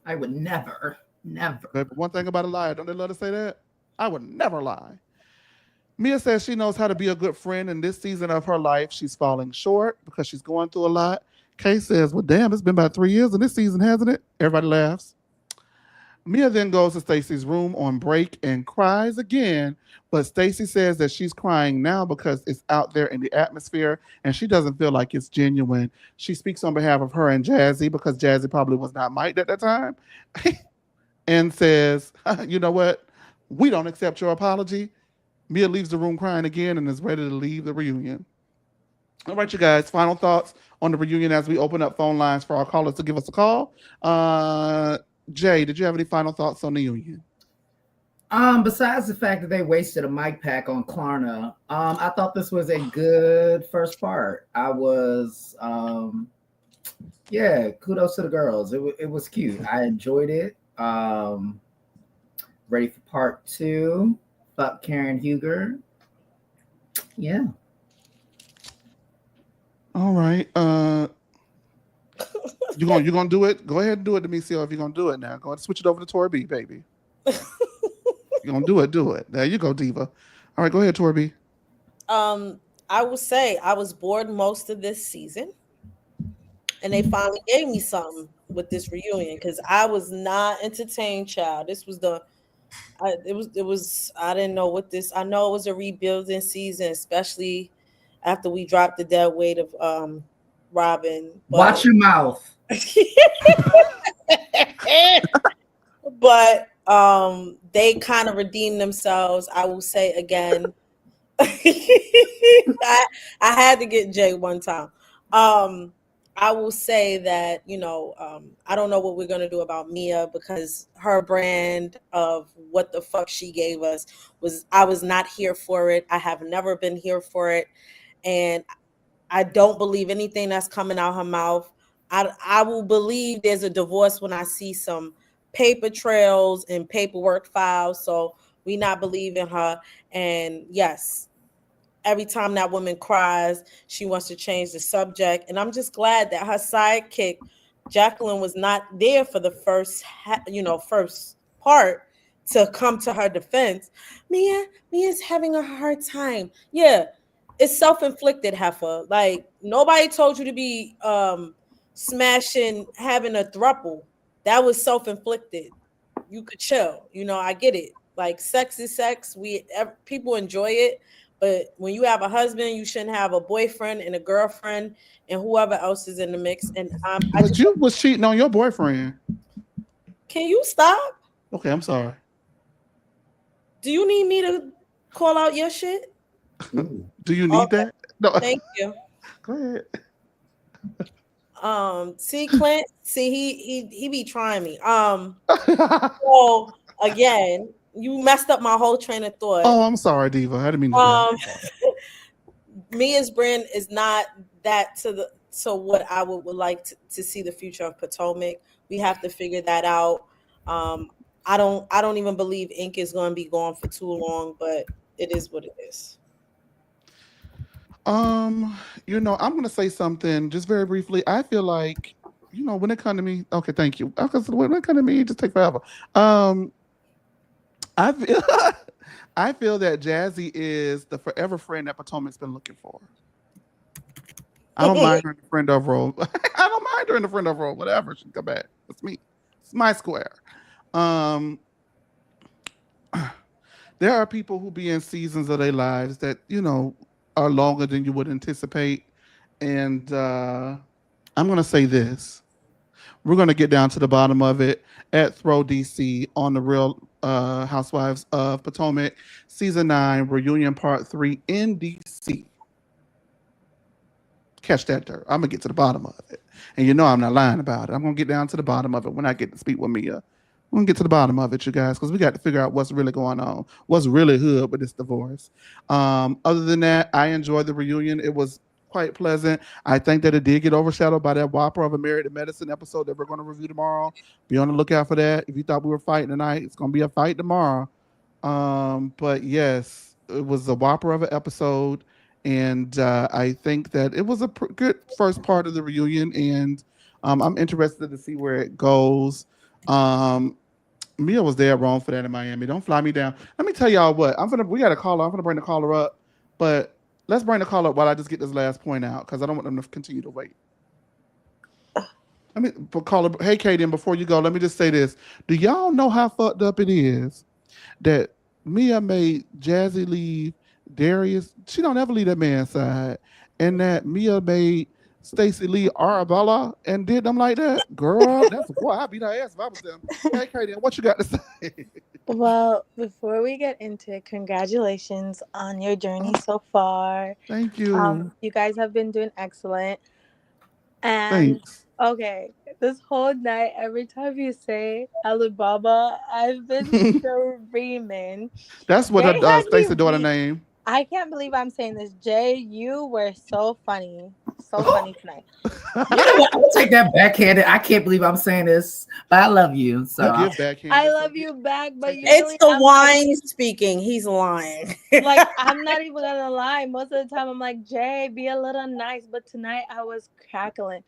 I would never, never. But one thing about a liar, don't they love to say that? I would never lie. Mia says she knows how to be a good friend in this season of her life. She's falling short because she's going through a lot. Kay says, well, damn, it's been about 3 years in this season, hasn't it? Everybody laughs. Mia then goes to Stacy's room on break and cries again, but Stacy says that she's crying now because it's out there in the atmosphere and she doesn't feel like it's genuine. She speaks on behalf of her and Jazzy because Jazzy probably was not mic'd at that time and says, you know what? We don't accept your apology. Mia leaves the room crying again and is ready to leave the reunion. All right, you guys, final thoughts on the reunion as we open up phone lines for our callers to give us a call. Jay, did you have any final thoughts on the union? Besides the fact that they wasted a mic pack on Klarna, I thought this was a good first part. I was, yeah, kudos to the girls. It was cute. I enjoyed it. Ready for part 2. Fuck Karen Huger. Yeah. All right. You gonna do it? Go ahead and do it to me, CL, if you're gonna do it now. Go ahead and switch it over to Tori B, baby. You're gonna do it, do it. There you go, Diva. All right, go ahead, Tori B. I will say I was bored most of this season. And they finally gave me something with this reunion because I was not entertained, child. This was it was I didn't know what this. I know it was a rebuilding season, especially after we dropped the dead weight of Robin. Watch your mouth. But they kind of redeemed themselves. I will say again. I had to get Jay one time. I will say that, I don't know what we're going to do about Mia because her brand of what the fuck she gave us I was not here for it. I have never been here for it. And I don't believe anything that's coming out her mouth. I will believe there's a divorce when I see some paper trails and paperwork files. So we not believing her. And yes, every time that woman cries, she wants to change the subject. And I'm just glad that her sidekick, Jacqueline, was not there for the first part to come to her defense. Mia's having a hard time. Yeah, it's self-inflicted, heifer. Like, nobody told you to be smashing, having a throuple. That was self-inflicted. You could chill. I get it. Like, sex is sex. People enjoy it. But when you have a husband, you shouldn't have a boyfriend and a girlfriend and whoever else is in the mix. And you was cheating on your boyfriend. Can you stop? Okay, I'm sorry. Do you need me to call out your shit? Do you need that? No. Thank you. Go ahead. See, Clint. See, he be trying me. So again. You messed up my whole train of thought. Oh, I'm sorry, Diva. I didn't mean to. Mia's brand is not that to what I would like to see the future of Potomac. We have to figure that out. I don't even believe Ink is going to be gone for too long, but it is what it is. I'm going to say something just very briefly. I feel like, when it comes to me, okay, thank you. Because when it comes to me, it just take forever. I feel that Jazzy is the forever friend that Potomac's been looking for. I don't mind her in the friend of role. I don't mind her in the friend of role. Whatever, she can come back. It's me. It's my square. There are people who be in seasons of their lives that are longer than you would anticipate, and I'm gonna say this. We're going to get down to the bottom of it at Throw DC on the Real Housewives of Potomac, Season 9, Reunion Part 3 in DC. Catch that dirt. I'm going to get to the bottom of it. And I'm not lying about it. I'm going to get down to the bottom of it when I get to speak with Mia. We're going to get to the bottom of it, you guys, because we got to figure out what's really going on, what's really hood with this divorce. Other than that, I enjoyed the reunion. It was quite pleasant. I think that it did get overshadowed by that whopper of a Married to Medicine episode that we're going to review tomorrow. Be on the lookout for that. If you thought we were fighting tonight, it's going to be a fight tomorrow. But yes, it was a whopper of an episode, and I think that it was a good first part of the reunion, and I'm interested to see where it goes. Um, Mia was dead wrong for that in Miami. Don't fly me down. Let me tell y'all what. We got a caller. I'm gonna bring the caller up, but let's bring the caller up while I just get this last point out because I don't want them to continue to wait. Let me caller. Hey, Katie, and before you go, let me just say this. Do y'all know how fucked up it is that Mia made Jazzy leave Darius? She don't ever leave that man's side, and that Mia made Stacy leave Arabella and did them like that. Girl, that's what I beat her ass if I was them. Hey, Katie, what you got to say? Well, before we get into it, congratulations on your journey so far. Thank you. You guys have been doing excellent. And Thanks. okay, this whole night, every time you say Alibaba, I've been screaming. That's what Jay her had me Stacy daughter weak. name. I can't believe I'm saying this. Jay, you were so funny. So funny tonight. You know what? I'll take that backhanded. I can't believe I'm saying this, but I love you. So Give backhanded. I love you back, but Take you it. It's really, the I'm wine speaking. He's lying. like, I'm not even gonna lie. Most of the time, I'm like, Jay, be a little nice. But tonight, I was cackling.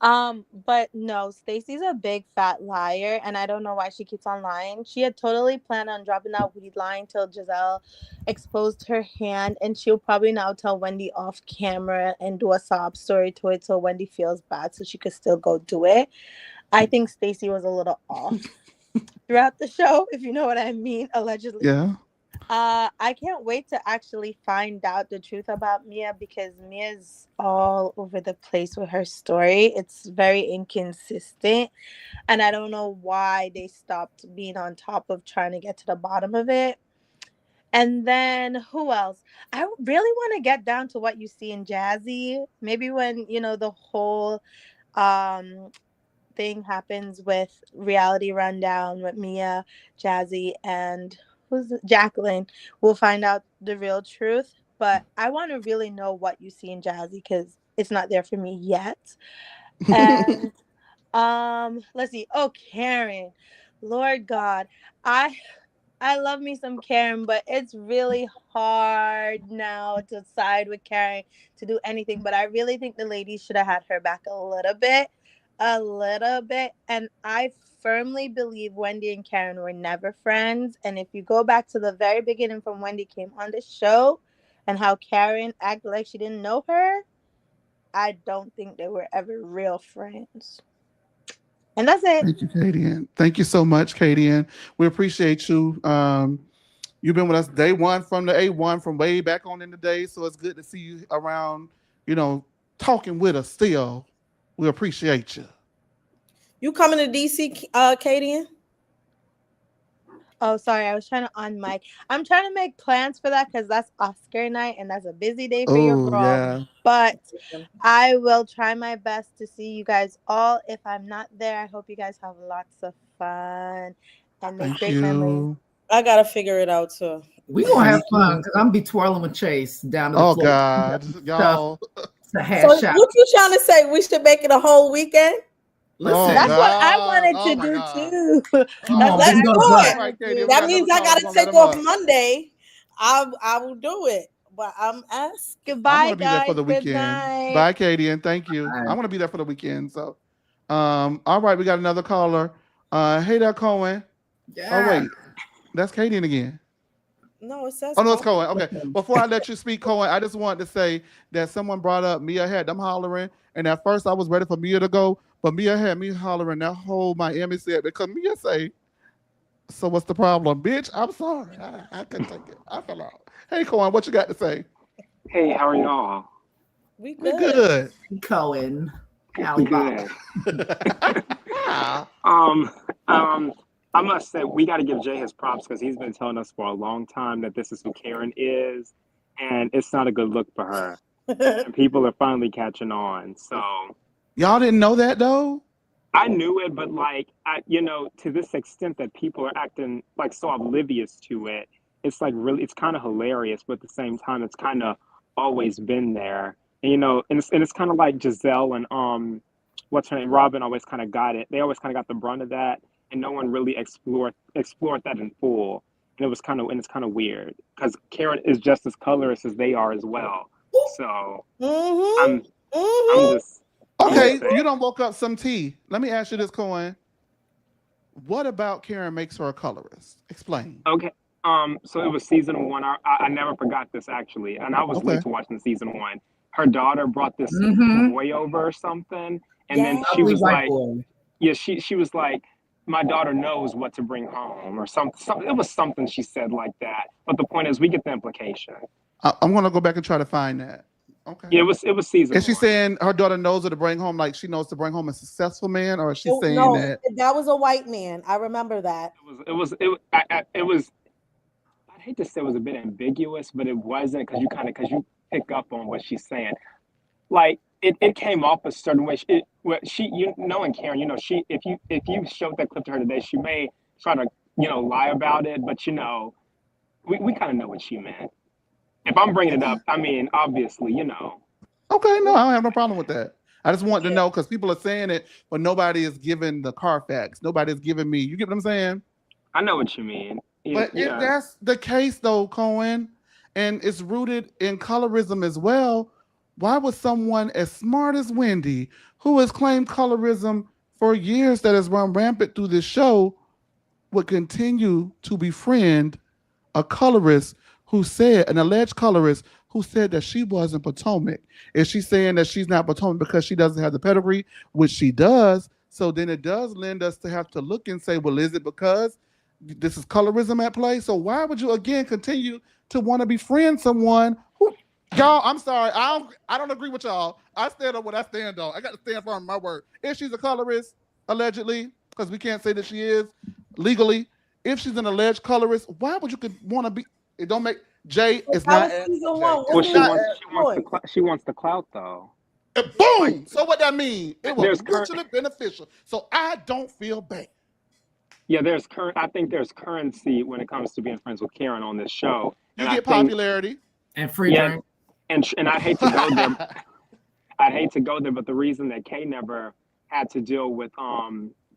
But no, Stacy's a big fat liar, and I don't know why she keeps on lying. She had totally planned on dropping that weed line till Giselle exposed her hand, and she'll probably now tell Wendy off camera and do a sob story to it so Wendy feels bad so she could still go do it. I think Stacy was a little off throughout the show, if you know what I mean, allegedly. Yeah. I can't wait to actually find out the truth about Mia because Mia's all over the place with her story. It's very inconsistent, and I don't know why they stopped being on top of trying to get to the bottom of it. And then who else? I really want to get down to what you see in Jazzy. Maybe when, the whole um thing happens with Reality Rundown with Mia, Jazzy, and Jacqueline, we'll find out the real truth. But I want to really know what you see in Jazzy because it's not there for me yet. And let's see. Oh, Karen, Lord God, I I love me some Karen, but it's really hard now to side with Karen to do anything. But I really think the ladies should have had her back a little bit. A little bit. And I firmly believe Wendy and Karen were never friends. And if you go back to the very beginning from Wendy came on the show and how Karen acted like she didn't know her, I don't think they were ever real friends. And that's it. Thank you, Katie. Thank you so much, Katie. We appreciate you. You've been with us day one from the A1 from way back on in the day. So it's good to see you around, you know, talking with us still. We appreciate you. You coming to DC, Katie? Oh, sorry, I was trying to on mic. I'm trying to make plans for that because that's Oscar night and that's a busy day for your Oh, girl. yeah. But I will try my best to see you guys all. If I'm not there, I hope you guys have lots of fun and make Thank great memories. you. I gotta figure it out too. we gonna have Thank fun you. because I'm be twirling with Chase down to the Oh, floor. God. Stuff Y'all. to So hash out. what you trying to say? We should make it a whole weekend? Oh, Listen, That's what I God. wanted Oh, to my do God. too. come That's on, what Let's big I do go to really butt. All it. right, want to Katie. We do. got That another means I caller. We're gotta going to let take him off up. Monday. I will do it, but I'm asking. I'm going Goodbye, to be there for guys. the Good weekend. night. Bye, Katie. And thank you. All I'm right. going to be there for the weekend. So, all right. We got another caller. Hey there, Cohen. Oh, Yeah. wait. That's Katie again. No, it says Oh no, it's call. Cohen. Okay. Before I let you speak, Cohen, I just wanted to say that someone brought up Mia had them hollering, and at first I was ready for Mia to go, but Mia had me hollering that whole Miami said because Mia say, "So what's the problem, bitch? I'm sorry, I couldn't take it. I fell out." Hey, Cohen, what you got to say? Hey, how are y'all? We We good. good. Cohen, Alibaba. Good. Um, um, I must say we got to give Jay his props because he's been telling us for a long time that this is who Karen is, and it's not a good look for her. And people are finally catching on. So Y'all didn't know that though. I knew it, but like to this extent that people are acting like so oblivious to it, it's like really, it's kind of hilarious, but at the same time, it's kind of always been there. And and it's kind of like Giselle and what's her name, Robin always kind of got it. They always kind of got the brunt of that, and no one really explored that in full. And it's kind of weird because Karen is just as colorist as they are as well. So Mm-hmm. I'm Mm-hmm. just Okay, saying. you don't woke up some tea. Let me ask you this, Cohen. What about Karen makes her a colorist? Explain. Okay. So it was season one. I never forgot this actually, and I was late Okay. to watching season one. Her daughter brought this Mm-hmm. boy over or something, and then she Ugly Yes. was white like, boy. yeah, she was like, my daughter knows what to bring home or something. It was something she said like that. But the point is, we get the implication. I'm gonna go back and try to find that. Okay. Yeah, it was season Is she one. saying her daughter knows what to bring home, like she knows to bring home a successful man, or is she saying No, that? that was a white man. I remember that. It was. I'd hate to say it was a bit ambiguous, but it wasn't because you pick up on what she's saying. Like it came off a certain way. You knowing Karen, she if you showed that clip to her today, she may try to lie about it, but we kind of know what she meant. If I'm bringing it Okay. up, I mean obviously Okay, no, I don't have no problem with that. I just want to Yeah. know because people are saying it, but nobody is giving the Carfax. Nobody is giving me. You get what I'm saying? I know what you mean. Yeah, But if yeah. that's the case, though, Cohen, and it's rooted in colorism as well, why would someone as smart as Wendy, who has claimed colorism for years, that has run rampant through this show, would continue to befriend a colorist who said, an alleged colorist who said that she wasn't Potomac? Is she saying that she's not Potomac because she doesn't have the pedigree, which she does? So then it does lend us to have to look and say, well, is it because this is colorism at play? So why would you again continue to want to befriend someone who, y'all? I'm sorry, I don't agree with y'all. I stand on what I stand on. I got to stand firm on my word. If she's a colorist, allegedly, because we can't say that she is legally. If she's an alleged colorist, why would you want to be? It don't make Jay. It's That not was asking season Jay. one. Well, What It's do she you not mean? wants asking. she wants the clout though. Like Boom. So what that mean? It was there's current mutually beneficial. So I don't feel bad. yeah, there's current. I think there's currency when it comes to being friends with Karen on this show, You and I get think popularity. And free yeah, drink. and I'd hate to go there. I'd hate to go there, but the reason that Kay never had to deal with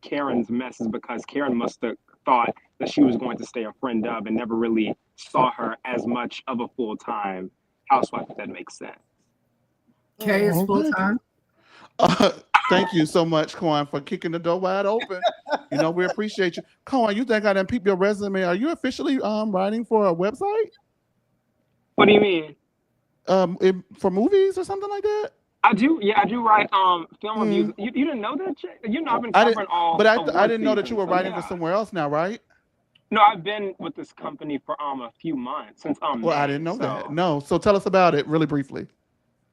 Karen's mess is because Karen must have thought that she was going to stay a friend of and never really saw her as much of a full time housewife. If that makes sense. Kay is All full right. time. Thank you so much, Cohen, for kicking the door wide open. We appreciate you. Cohen, you think I didn't peep your resume? Are you officially writing for a website? What do you mean? For movies or something like that? I do. Yeah, I do write film reviews. Mm, You didn't know that? Jay? I've been I didn't, covering all but I award didn't know that you seasons. were So writing for yeah. somewhere else now, right? No, I've been with this company for a few months since Well, I May. didn't know that. So No. So tell us about it really briefly.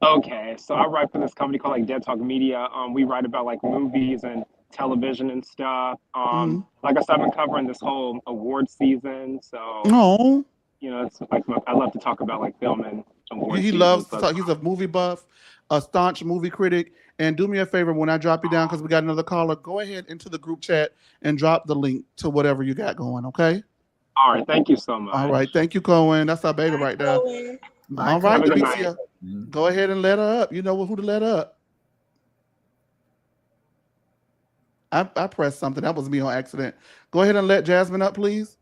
okay, so I write for this company called like Dead Talk Media. We write about like movies and television and stuff. Mm-hmm. Like I said, I've been covering this whole award season. So Oh, it's like I love to talk about like film and award he season. loves to So talk. He's a movie buff, a staunch movie critic. And do me a favor, when I drop you down, because we got another caller, go ahead into the group chat and drop the link to whatever you got going, okay? all right, thank you so All right. much. Thank you, Cohen. That's our baby Hi, right there. Chloe. Bye, All right, Have a good Chloe. night. Demetria. Go ahead and let her up. You know who to let up. I pressed something. That was me on accident. Go ahead and let Jasmine up, please.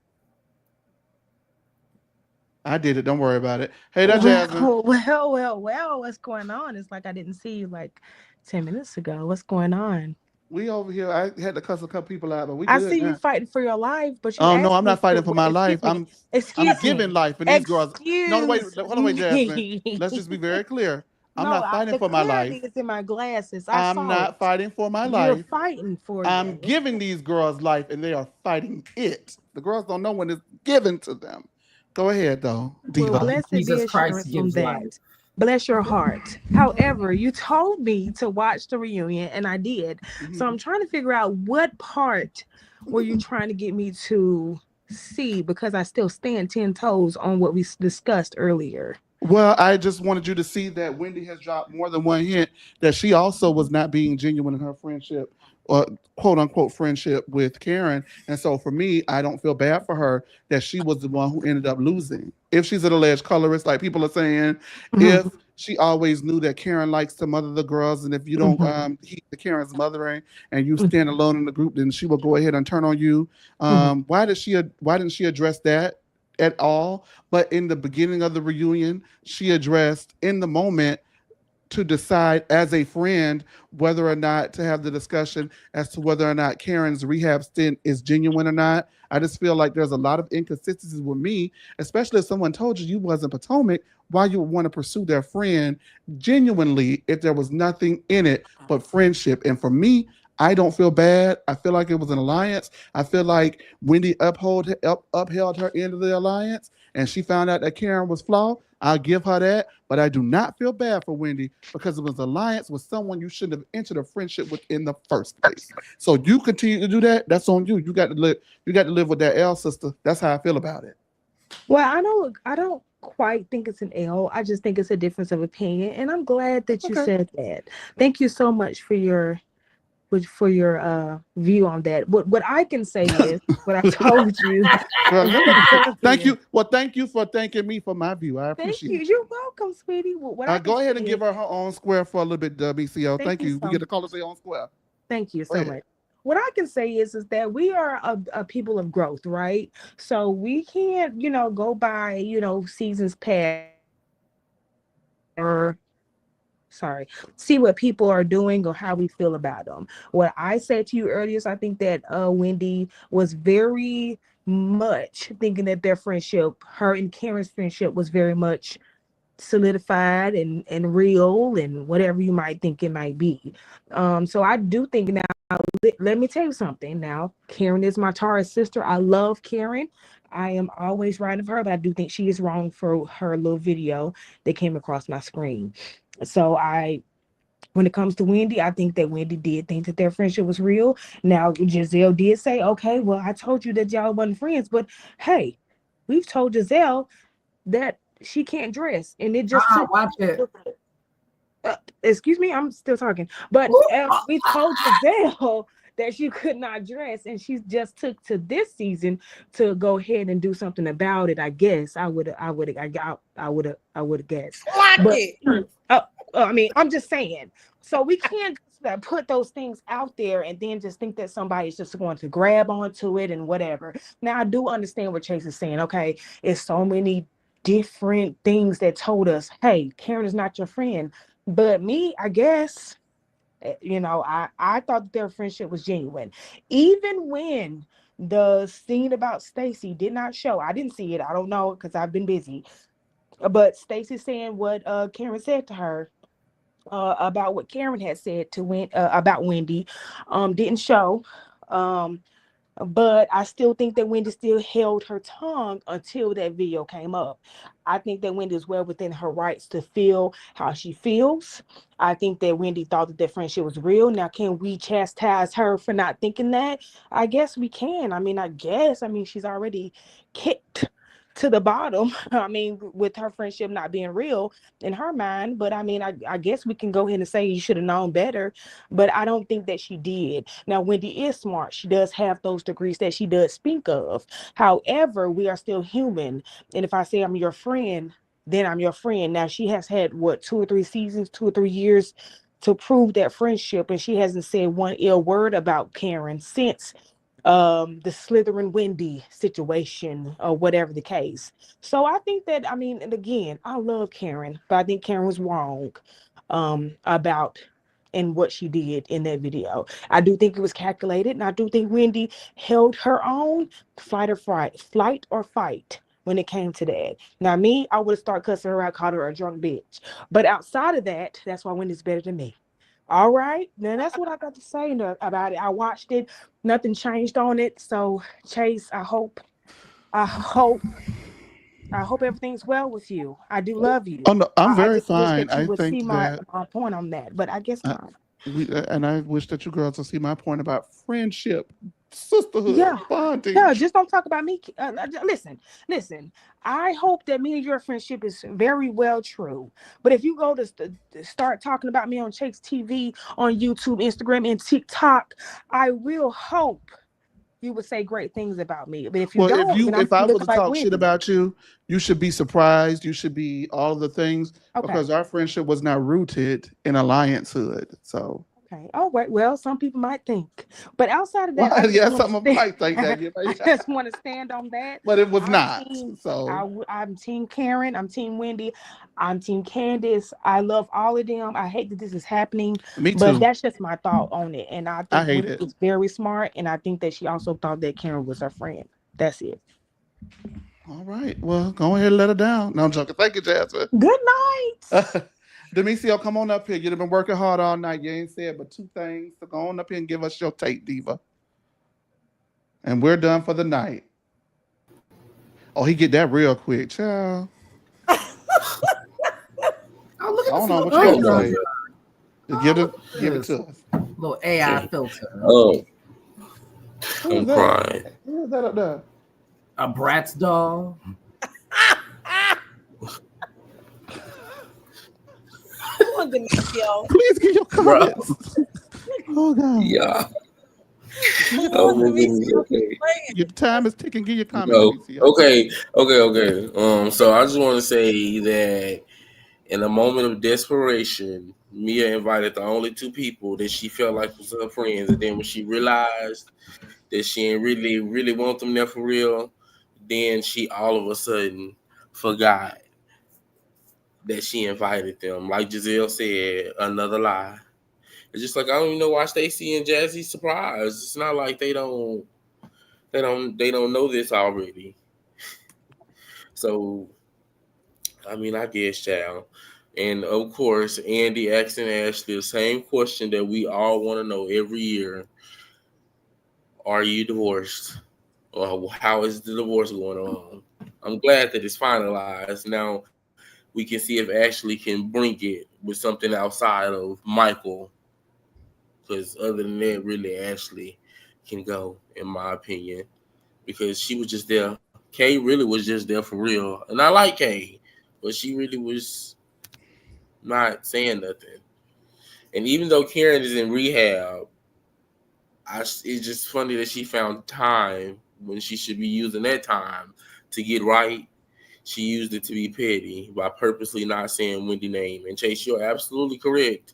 I did it. Don't worry about it. Hey, that's Jasmine. Well, what's going on? It's like I didn't see you like 10 minutes ago. What's going on? We over here. I had to cuss a couple people out, but we I good see you now. fighting for your life, but you Oh no, asked I'm me not fighting to, for my life. excuse me, I'm excuse giving me, life, and these girls. No, wait, excuse hold on, wait, Jasmine. me. Let's just be very clear. I'm No, not fighting the for my clarity life. is in my glasses. I I'm saw not it. fighting for my You're life. fighting for I'm you. giving these girls life, and they are fighting it. The girls don't know when it's given to them. Go ahead, though, Well, diva. blessed be Jesus Christ assurance on gives life. that. Bless your heart. However, you told me to watch the reunion, and I did. So I'm trying to figure out what part were you trying to get me to see, because I still stand 10 toes on what we discussed earlier. Well, I just wanted you to see that Wendy has dropped more than one hint that she also was not being genuine in her friendship or quote unquote friendship with Karen. And so for me, I don't feel bad for her that she was the one who ended up losing. If she's an alleged colorist, like people are saying, if Mhm, she always knew that Karen likes to mother the girls, and if you don't mhm, heed the Karen's mothering and you mhm, stand alone in the group, then she will go ahead and turn on you. mhm. Why didn't she address that at all. But in the beginning of the reunion, she addressed in the moment to decide as a friend whether or not to have the discussion as to whether or not Karen's rehab stint is genuine or not. I just feel like there's a lot of inconsistencies with me, especially if someone told you you wasn't Potomac, why you would want to pursue their friend genuinely if there was nothing in it but friendship. And for me, I don't feel bad. I feel like it was an alliance. I feel like Wendy upheld her end of the alliance, and she found out that Karen was flawed. I'll give her that, but I do not feel bad for Wendy because it was an alliance with someone you shouldn't have entered a friendship with in the first place. So you continue to do that. That's on you. You got to live. You got to live with that L, sister. That's how I feel about it. Well, I don't quite think it's an L. I just think it's a difference of opinion, and I'm glad that you Okay. said that. Thank you so much for your view on that. What I can say is what I told you Well, let me thank earlier. you. Well, thank you for thanking me for my view. I Thank appreciate you. you. You're welcome, sweetie. What I can Go ahead say and is give her her own square for a little bit, WCO. thank Thank you you. We so get to call her say own square. thank you Go so ahead. much. What I can say is that we are a people of growth, right? So we can't, go by, seasons past or sorry, see what people are doing or how we feel about them. What I said to you earlier is I think that Wendy was very much thinking that their friendship, her and Karen's friendship, was very much solidified and real and whatever you might think it might be. So I do think now, let me tell you something now. Karen is my Taurus sister. I love Karen. I am always right of her, but I do think she is wrong for her little video that came across my screen. So when it comes to Wendy, I think that Wendy did think that their friendship was real. Now, Giselle did say, okay, well, I told you that y'all wasn't friends, but hey, we've told Giselle that she can't dress, and it just took. Watch it. Excuse me, I'm still talking, but Ooh, we told Giselle that she could not dress, and she just took to this season to go ahead and do something about it. I guess I would have guessed, Like but it. I mean, I'm just saying. So we can't just put those things out there and then just think that somebody's just going to grab onto it and whatever. Now I do understand what Chase is saying. Okay, it's so many different things that told us, hey, Karen is not your friend. But me, I guess, I thought that their friendship was genuine. Even when the scene about Stacy did not show, I didn't see it. I don't know because I've been busy. But Stacy saying what Karen said to her about what Karen had said to about Wendy didn't show. Um, but I still think that Wendy still held her tongue until that video came up. I think that Wendy is well within her rights to feel how she feels. I think that Wendy thought that their friendship was real. Now, can we chastise her for not thinking that? I guess we can. I mean, she's already kicked to the bottom. I mean, with her friendship not being real in her mind. But I mean, I guess we can go ahead and say you should have known better. But I don't think that she did. Now, Wendy is smart. She does have those degrees that she does speak of. However, we are still human. And if I say I'm your friend, then I'm your friend. Now, she has had, what, 2 or 3 seasons, 2 or 3 years to prove that friendship. And she hasn't said one ill word about Karen since the Slytherin Wendy situation or whatever the case. So I think that, I mean, and again, I love Karen, but I think Karen was wrong about and what she did in that video. I do think it was calculated, and I do think Wendy held her own flight or fight when it came to that. Now, me, I would have started cussing her out, called her a drunk bitch. But outside of that, that's why Wendy's better than me. All right, now that's what I got to say about it. I watched it, nothing changed on it. So, Chase, I hope, I hope everything's well with you. I do love Oh you. no, I'm I very just wish fine. that you I would see think that my point on that, but I guess not. and I wish that you girls will see my point about friendship, sisterhood, Yeah, yeah. bonding. Just don't talk about me. Listen. I hope that me and your friendship is very well true. But if you go to start talking about me on Chase TV, on YouTube, Instagram, and TikTok, I will hope you would say great things about me. But if you Well, don't, then I'm if I was looking to like talk shit Wendy. about you, you should be surprised. You should be all of the things Okay. because our friendship was not rooted in alliancehood. So Okay. Oh, wait. Well, some people might think, but outside of that, I Well, just yeah, want to some of them stand. might think that, you I know, just want to stand on that. but it was I'm not. team. So I'm team Karen. I'm team Wendy. I'm team Candace. I love all of them. I hate that this is happening, me but too. that's just my thought on it. And I I think hate Wendy it. is very smart, and I think that she also thought that Karen was her friend. That's it. All right. Well, go ahead and let her down. No, I'm joking. Thank you, Jasmine. Good night. Demetrio, come on up here. You've been working hard all night. You ain't said but two things. So go on up here and give us your take, Diva. And we're done for the night. Oh, he get that real quick, child. Oh, look I at don't this know little what you gonna filter. Oh say. my Just Oh, look give at it this to us. little AI god. filter. Oh, Who is I'm that? crying. Who is that up there? A Bratz doll. Come on, Demetrio. Please give your Bro. comments. Oh God. Yeah. Give your Come Oh on, my comments. goodness. Demetrio. Keep Okay. playing. Your time is ticking. Give your comment, No. Demetrio. Okay. So I just want to say that in a moment of desperation, Mia invited the only two people that she felt like was her friends, and then when she realized that she didn't really want them there for real, then she all of a sudden forgot that she invited them. Like Giselle said, another lie. It's just like I don't even know why Stacy and Jazzy surprised. It's not like they don't know this already. So I mean, I guess, child. And of course, Andy asking Ashley the same question that we all want to know every year: are you divorced? Or how is the divorce going on? I'm glad that it's finalized. Now we can see if Ashley can bring it with something outside of Michael, because other than that, really, Ashley can go, in my opinion, because she was just there. Kay really was just there for real, and I like Kay, but she really was not saying nothing. And even though Karen is in rehab, it's just funny that she found time when she should be using that time to get right. She used it to be petty by purposely not saying Wendy's name. And Chase, you're absolutely correct.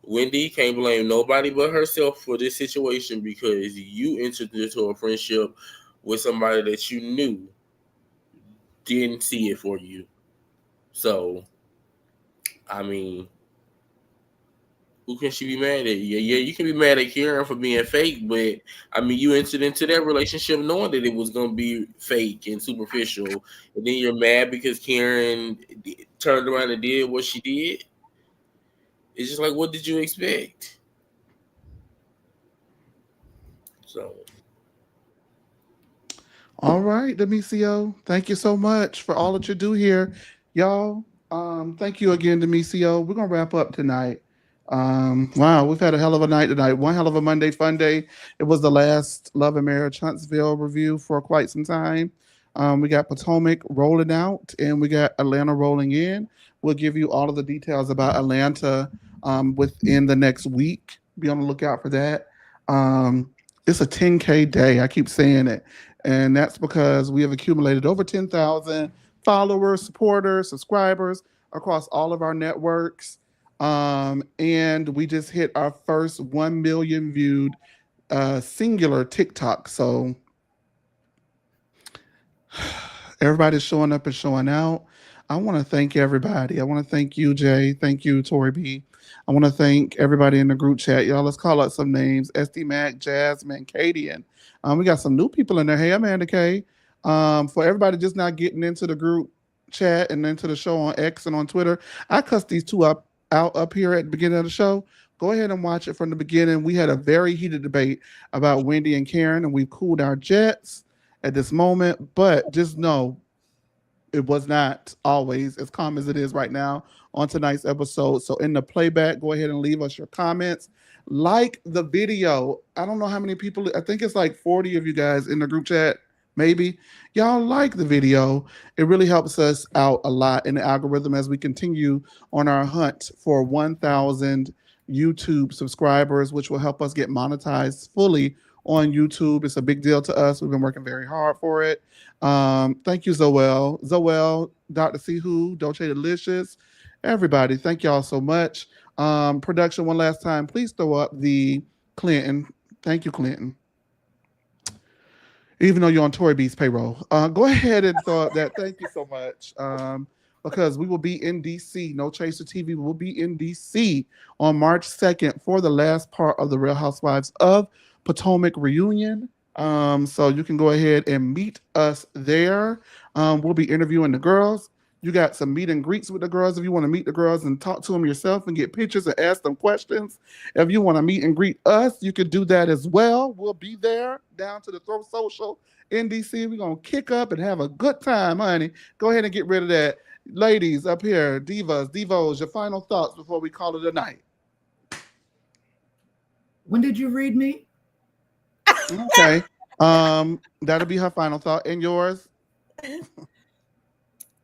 Wendy can't blame nobody but herself for this situation because you entered into a friendship with somebody that you knew didn't see it for you. So, I mean, who can she be mad at? Yeah, you can be mad at Karen for being fake, but I mean, you entered into that relationship knowing that it was going to be fake and superficial, and then you're mad because Karen turned around and did what she did. It's just like, what did you expect? So, All right, Demetrio. Thank you so much for all that you do here, y'all. Thank you again, Demetrio. We're gonna wrap up tonight. Wow, we've had a hell of a night tonight. One hell of a Monday fun day. It was the last Love and Marriage Huntsville review for quite some time. We got Potomac rolling out, and we got Atlanta rolling in. We'll give you all of the details about Atlanta within the next week. Be on the lookout for that. Um, it's a 10K day. I keep saying it. And that's because we have accumulated over 10,000 followers, supporters, subscribers across all of our networks. And we just hit our first 1 million viewed singular TikTok. So everybody's showing up and showing out. I want to thank everybody. I want to thank you, Jay. Thank you, Tori B. I want to thank everybody in the group chat. Y'all, let's call out some names. SD Mac, Jasmine, Katie, and we got some new people in there. Hey, Amanda K. For everybody just not getting into the group chat and into the show on X and on Twitter, I cussed these two up out up here at the beginning of the show. Go ahead and watch it from the beginning. We had a very heated debate about Wendy and Karen, and we've cooled our jets at this moment. But just know it was not always as calm as it is right now on tonight's episode. So in the playback, go ahead and leave us your comments. Like the video. I don't know how many people, I think it's like 40 of you guys in the group chat, maybe. Y'all like the video. It really helps us out a lot in the algorithm as we continue on our hunt for 1,000 YouTube subscribers, which will help us get monetized fully on YouTube. It's a big deal to us. We've been working very hard for it. Thank you, Zoel, Dr. C Who, Dolce Delicious, everybody. Thank y'all so much. Production, one last time, please throw up the Clinton. Thank you, Clinton. Even though you're on Tory B's payroll, go ahead and throw up that. Thank you so much. Because we will be in DC. No Chaser TV will be in DC on March 2nd for the last part of the Real Housewives of Potomac reunion. So you can go ahead and meet us there. We'll be interviewing the girls. You got some meet and greets with the girls if you want to meet the girls and talk to them yourself and get pictures and ask them questions. If you want to meet and greet us, you can do that as well. We'll be there down to the Throw Social in DC. We're going to kick up and have a good time, honey. Go ahead and get rid of that. Ladies up here, divos, your final thoughts before we call it a night. When did you read me? Okay. That'll be her final thought. And yours?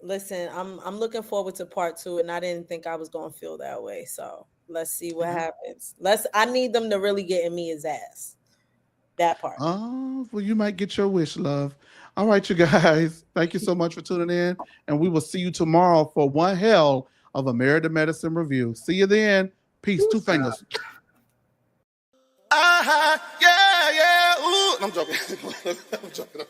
Listen, I'm looking forward to part 2, and I didn't think I was gonna feel that way. So let's see what happens. I need them to really get in Mia's ass. That part. Oh, well, you might get your wish, love. All right, you guys. Thank you so much for tuning in, and we will see you tomorrow for one hell of a Married to Medicine review. See you then. Peace. Two fingers. Yeah. Ooh. I'm joking. I'm joking.